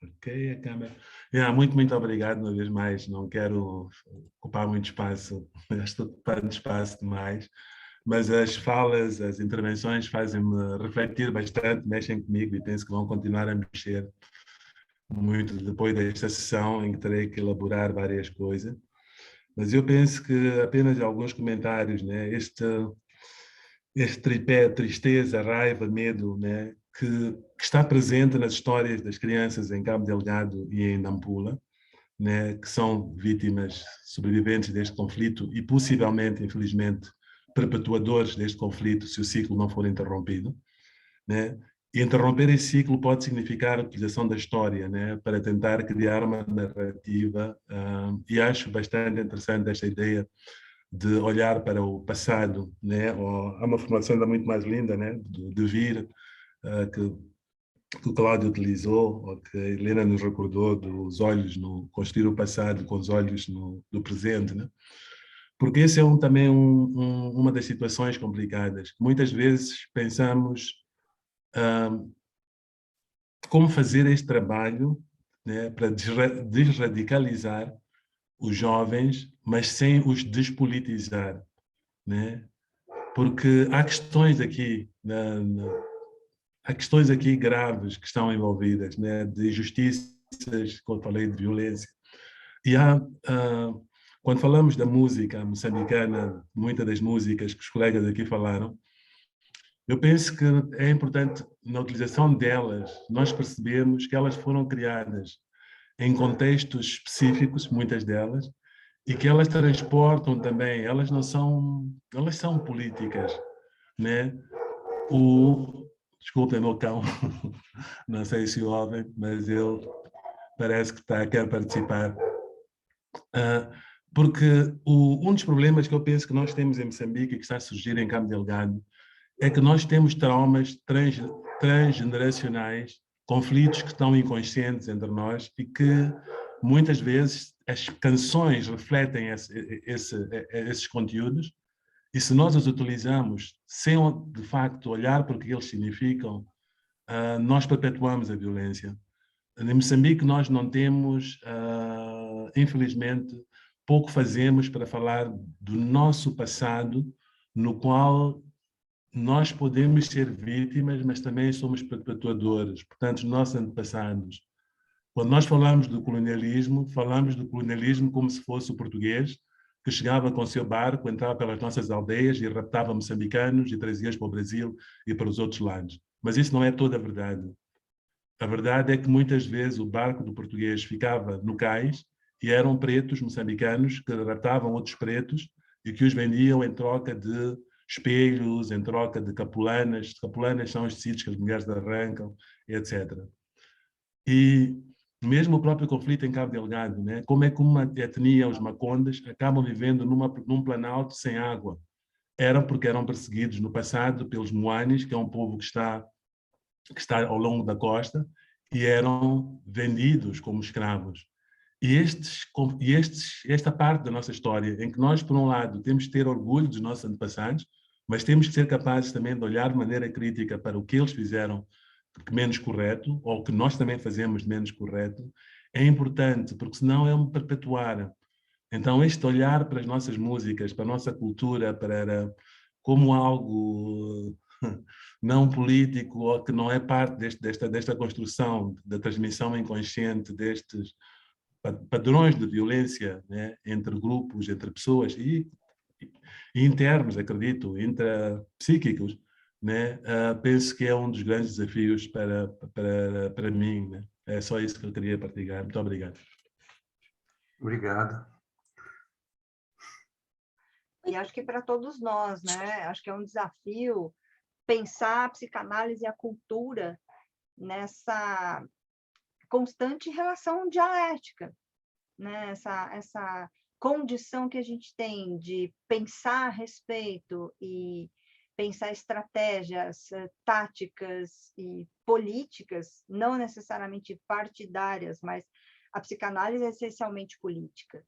Ok, a câmera. Yeah, muito obrigado uma vez mais. Não quero ocupar muito espaço, estou ocupando espaço demais, mas as falas, as intervenções fazem-me refletir bastante, mexem comigo e penso que vão continuar a mexer muito depois desta sessão em que terei que elaborar várias coisas. Mas eu penso que apenas alguns comentários, né? Este tripé, tristeza, raiva, medo, né? Que está presente nas histórias das crianças em Cabo Delgado e em Nampula, né? Que são vítimas sobreviventes deste conflito e possivelmente, infelizmente, perpetuadores deste conflito se o ciclo não for interrompido, né? E interromper esse ciclo pode significar a utilização da história, né, para tentar criar uma narrativa, e acho bastante interessante esta ideia de olhar para o passado, né? Há uma formulação ainda muito mais linda, né, de vir, que o Cláudio utilizou, ou que a Helena nos recordou, dos olhos no construir o passado com os olhos do presente, né? Porque esse é também uma das situações complicadas. Muitas vezes pensamos como fazer este trabalho, né, para desradicalizar os jovens, mas sem os despolitizar, né? Porque há questões aqui, há questões aqui graves que estão envolvidas, né, de injustiças, como falei, de violência. E quando falamos da música moçambicana, muitas das músicas que os colegas aqui falaram, eu penso que é importante, na utilização delas, nós percebemos que elas foram criadas em contextos específicos, muitas delas, e que elas transportam também, elas são políticas, né? Desculpem, meu cão, não sei se o ouvem, mas ele parece que quer participar. Porque um dos problemas que eu penso que nós temos em Moçambique e que está a surgir em Cabo Delgado é que nós temos traumas transgeneracionais, conflitos que estão inconscientes entre nós e que muitas vezes as canções refletem esses conteúdos, e se nós os utilizamos sem de facto olhar para o que eles significam, nós perpetuamos a violência. Em Moçambique nós não temos, infelizmente, pouco fazemos para falar do nosso passado, no qual nós podemos ser vítimas, mas também somos perpetuadores. Portanto, os nossos antepassados. Quando nós falamos do colonialismo como se fosse o português, que chegava com o seu barco, entrava pelas nossas aldeias e raptava moçambicanos e trazia-os para o Brasil e para os outros lados. Mas isso não é toda a verdade. A verdade é que muitas vezes o barco do português ficava no cais e eram pretos moçambicanos que raptavam outros pretos e que os vendiam em troca de espelhos, em troca de capulanas. Capulanas são os tecidos que as mulheres arrancam, etc. E mesmo o próprio conflito em Cabo Delgado, né? Como é que uma etnia, os Macondas, acabam vivendo num planalto sem água? Porque eram perseguidos no passado pelos Moanis, que é um povo que está ao longo da costa, e eram vendidos como escravos. E esta parte da nossa história, em que nós, por um lado, temos que ter orgulho dos nossos antepassados, mas temos que ser capazes também de olhar de maneira crítica para o que eles fizeram de menos correto, ou o que nós também fazemos de menos correto, é importante, porque senão é um perpetuar. Então, este olhar para as nossas músicas, para a nossa cultura, como algo não político, ou que não é parte desta construção, da transmissão inconsciente destes padrões de violência, né, entre grupos, entre pessoas e internos, acredito, intrapsíquicos, né, penso que é um dos grandes desafios para mim. Né? É só isso que eu queria partilhar. Muito obrigado. Obrigado. E acho que para todos nós, né? Acho que é um desafio pensar a psicanálise e a cultura nessa constante relação dialética, né? Essa condição que a gente tem de pensar a respeito e pensar estratégias táticas e políticas, não necessariamente partidárias, mas a psicanálise é essencialmente política.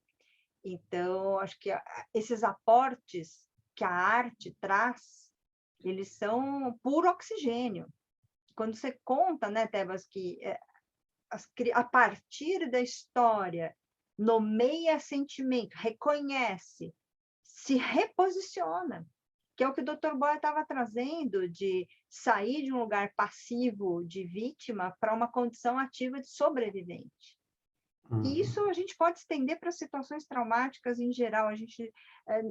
Então, acho que esses aportes que a arte traz, eles são puro oxigênio. Quando você conta, né, Tebas, que a partir da história, nomeia sentimento, reconhece, se reposiciona, que é o que o Dr. Boia estava trazendo, de sair de um lugar passivo de vítima para uma condição ativa de sobrevivente. E isso a gente pode estender para situações traumáticas em geral.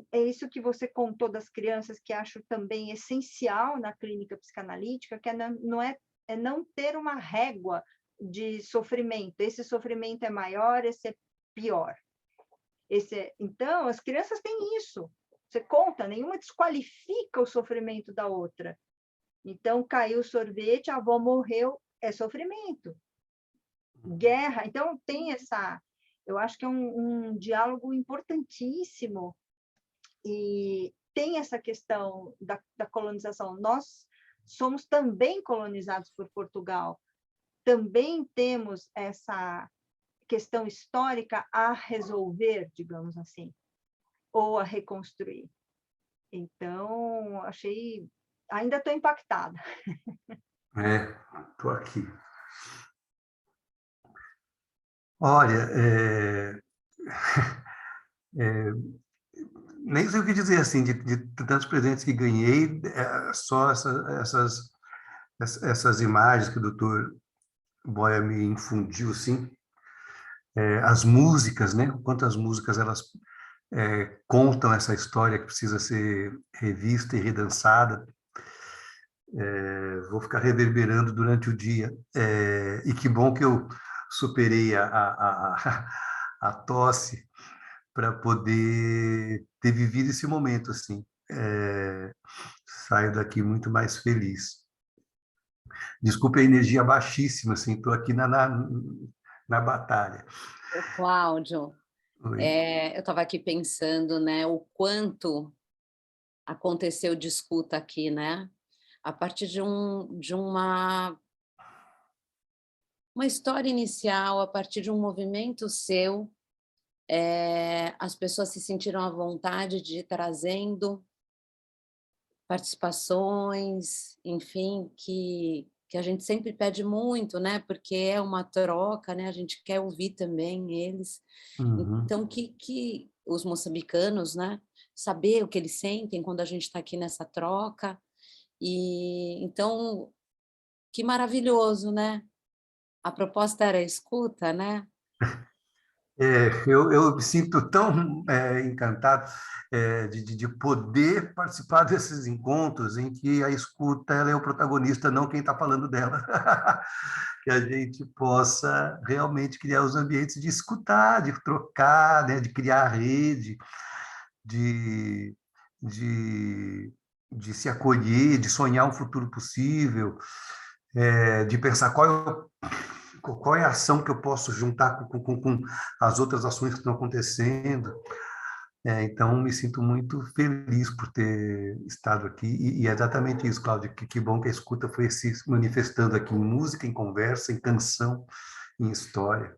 É isso que você contou das crianças, que acho também essencial na clínica psicanalítica, que é não ter uma régua de sofrimento. Esse sofrimento é maior, esse é pior. Então, as crianças têm isso. Você conta, nenhuma desqualifica o sofrimento da outra. Então, caiu o sorvete, a avó morreu, é sofrimento. Guerra, então tem eu acho que é um diálogo importantíssimo, e tem essa questão da colonização. Nós somos também colonizados por Portugal, também temos essa questão histórica a resolver, digamos assim, ou a reconstruir. Então, ainda estou impactada. Estou aqui. Olha, nem sei o que dizer, assim, de tantos presentes que ganhei, só essas imagens que o doutor Boia me infundiu, assim, as músicas, né? Quantas músicas elas contam essa história que precisa ser revista e redançada. Vou ficar reverberando durante o dia. E que bom que eu superei a tosse para poder ter vivido esse momento, assim. Saio daqui muito mais feliz. Desculpe a energia baixíssima, assim, estou aqui na batalha. Cláudio, eu estava aqui pensando, né, o quanto aconteceu de escuta aqui, né? A partir de uma história inicial, a partir de um movimento seu, as pessoas se sentiram à vontade de ir trazendo participações, enfim, que a gente sempre pede muito, né? Porque é uma troca, né? A gente quer ouvir também eles. Então, que os moçambicanos, né? Saber o que eles sentem quando a gente está aqui nessa troca. E então, que maravilhoso, né? A proposta era a escuta, né? Eu me sinto tão encantado de poder participar desses encontros em que a escuta ela é o protagonista, não quem está falando dela. Que a gente possa realmente criar os ambientes de escutar, de trocar, né, de criar rede, de, de, de se acolher, de sonhar um futuro possível, de pensar qual é a ação que eu posso juntar com as outras ações que estão acontecendo. Então, me sinto muito feliz por ter estado aqui, e é exatamente isso, Cláudio, que bom que a escuta foi se manifestando aqui em música, em conversa, em canção, em história.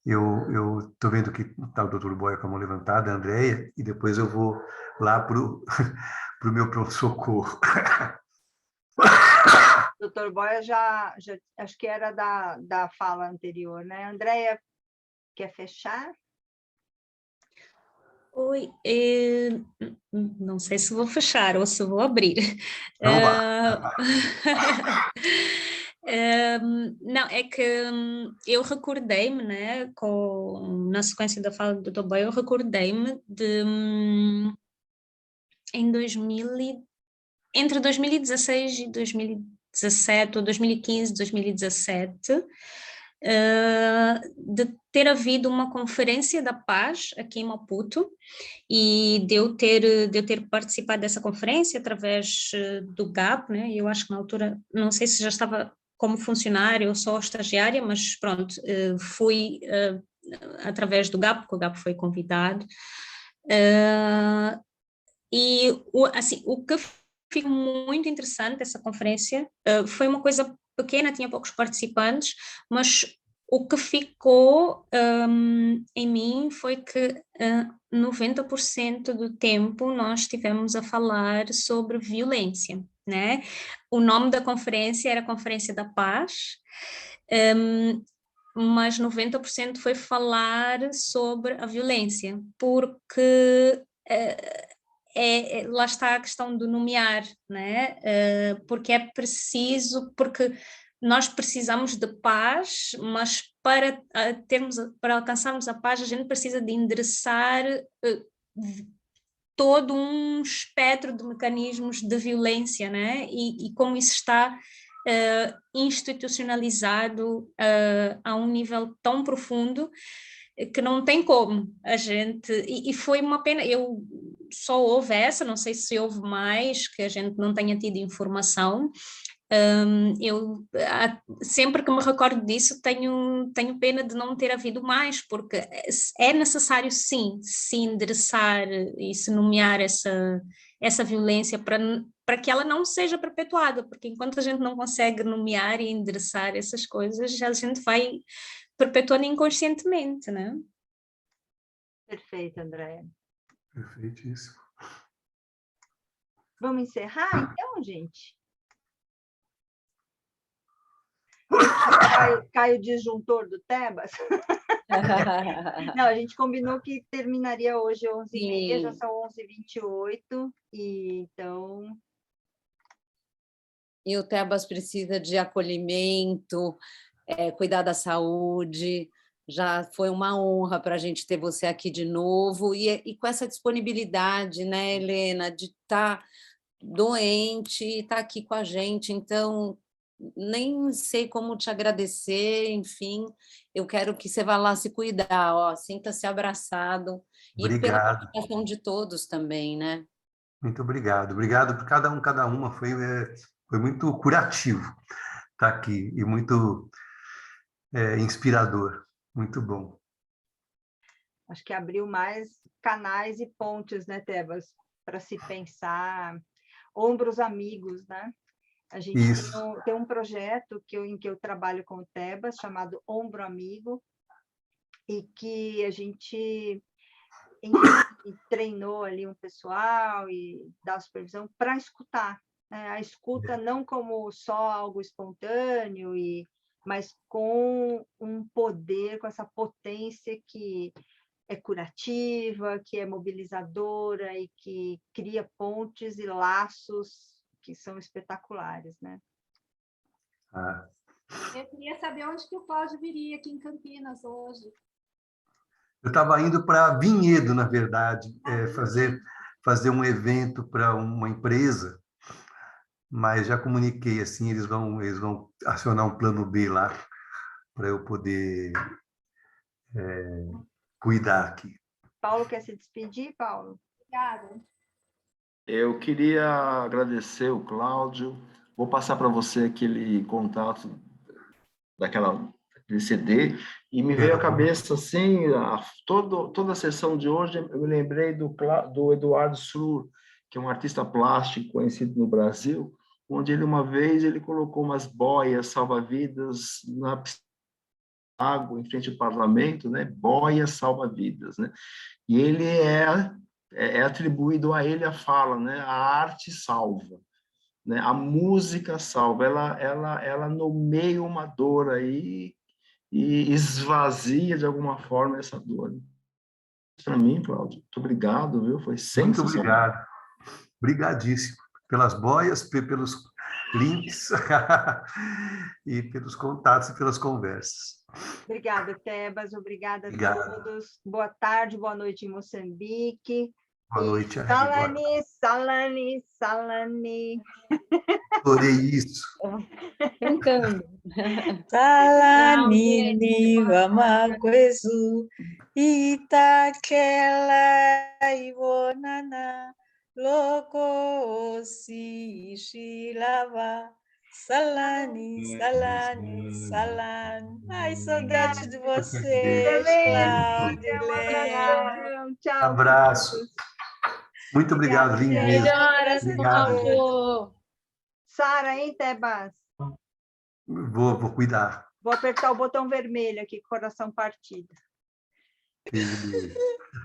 Eu estou vendo que está o doutor Boia com a mão levantada, a Andréia, e depois eu vou lá para o meu pronto-socorro. Doutor Boia já acho que era da fala anterior, né? Andréia, quer fechar? Oi, não sei se vou fechar ou se vou abrir. Então, vá. Não, é que eu recordei-me, né, na sequência da fala do Dr. Boia, eu recordei-me de entre 2016 e 2017, ou 2015, 2017, de ter havido uma conferência da paz aqui em Maputo, e de eu ter participado dessa conferência através do GAP, né? Eu acho que na altura, não sei se já estava como funcionária, eu sou estagiária, mas pronto, fui através do GAP, porque o GAP foi convidado. E assim, o que ficou muito interessante essa conferência foi uma coisa pequena, tinha poucos participantes, mas o que ficou em mim foi que 90% do tempo nós estivemos a falar sobre violência, né? O nome da conferência era Conferência da Paz, mas 90% foi falar sobre a violência, porque lá está a questão do nomear, né? Porque é preciso, porque nós precisamos de paz, mas para alcançarmos a paz, a gente precisa de endereçar todo um espectro de mecanismos de violência, né? E como isso está institucionalizado a um nível tão profundo que não tem como a gente... E foi uma pena, eu só houve essa, não sei se houve mais, que a gente não tenha tido informação. Eu sempre que me recordo disso tenho pena de não ter havido mais, porque é necessário sim se endereçar e se nomear essa violência para que ela não seja perpetuada, porque enquanto a gente não consegue nomear e endereçar essas coisas, a gente vai perpetuando inconscientemente, né? Perfeito, Andréa. Perfeitíssimo. Vamos encerrar, então, gente? Cai o disjuntor do Tebas? Não, a gente combinou que terminaria hoje às 11h30, já são 11h28, e então... E o Tebas precisa de acolhimento, cuidar da saúde. Já foi uma honra para a gente ter você aqui de novo, e com essa disponibilidade, né, Helena, de estar doente e estar aqui com a gente. Então, nem sei como te agradecer, enfim, eu quero que você vá lá se cuidar, ó, sinta-se abraçado, e pela Obrigado. participação de todos também, né? Muito obrigado. Obrigado por cada uma. Foi muito curativo estar aqui e muito inspirador. Muito bom. Acho que abriu mais canais e pontes, né, Tebas, para se pensar, ombros amigos, né? A gente tem um projeto em que eu trabalho com o Tebas, chamado Ombro Amigo, e que a gente treinou ali um pessoal e dá supervisão para escutar, né? A escuta não como só algo espontâneo, mas com um poder, com essa potência que é curativa, que é mobilizadora e que cria pontes e laços que são espetaculares, né? Eu queria saber onde que o Cláudio viria aqui em Campinas hoje. Eu estava indo para Vinhedo, na verdade, fazer um evento para uma empresa, mas já comuniquei assim, eles vão acionar um plano B lá para eu poder cuidar aqui. Paulo quer se despedir, Paulo? Obrigada. Eu queria agradecer o Cláudio. Vou passar para você aquele contato daquele CD, e me veio à cabeça, assim, toda a sessão de hoje, eu me lembrei do Eduardo Suhr, que é um artista plástico conhecido no Brasil, onde uma vez ele colocou umas boias salva-vidas na água em frente ao parlamento, né? Boias salva-vidas, né? E ele é atribuído a ele a fala, né? A arte salva, né? A música salva, ela nomeia uma dor aí e esvazia de alguma forma essa dor. Para mim, Cláudio, muito obrigado, viu? Foi sensacional. Muito obrigado. Obrigadíssimo pelas boias, pelos links e pelos contatos e pelas conversas. Obrigada, Tebas. Obrigada a todos. Boa tarde, boa noite em Moçambique. Boa noite. Salani. Adorei isso. Cantando. Salanini Vamaguezu Itakela Ivonana Loko Si Shilava Salane, Salane, Salane. Ai, saudade de vocês, Excelente. Cláudia, Um Helena. abração. Tchau. Abraço. Muito obrigado, Obrigada, lindíssimo. Melhoras, Obrigado. Cláudio. Sara, hein, Tebas? Vou cuidar. Vou apertar o botão vermelho aqui, coração partido. Beijo, beijo.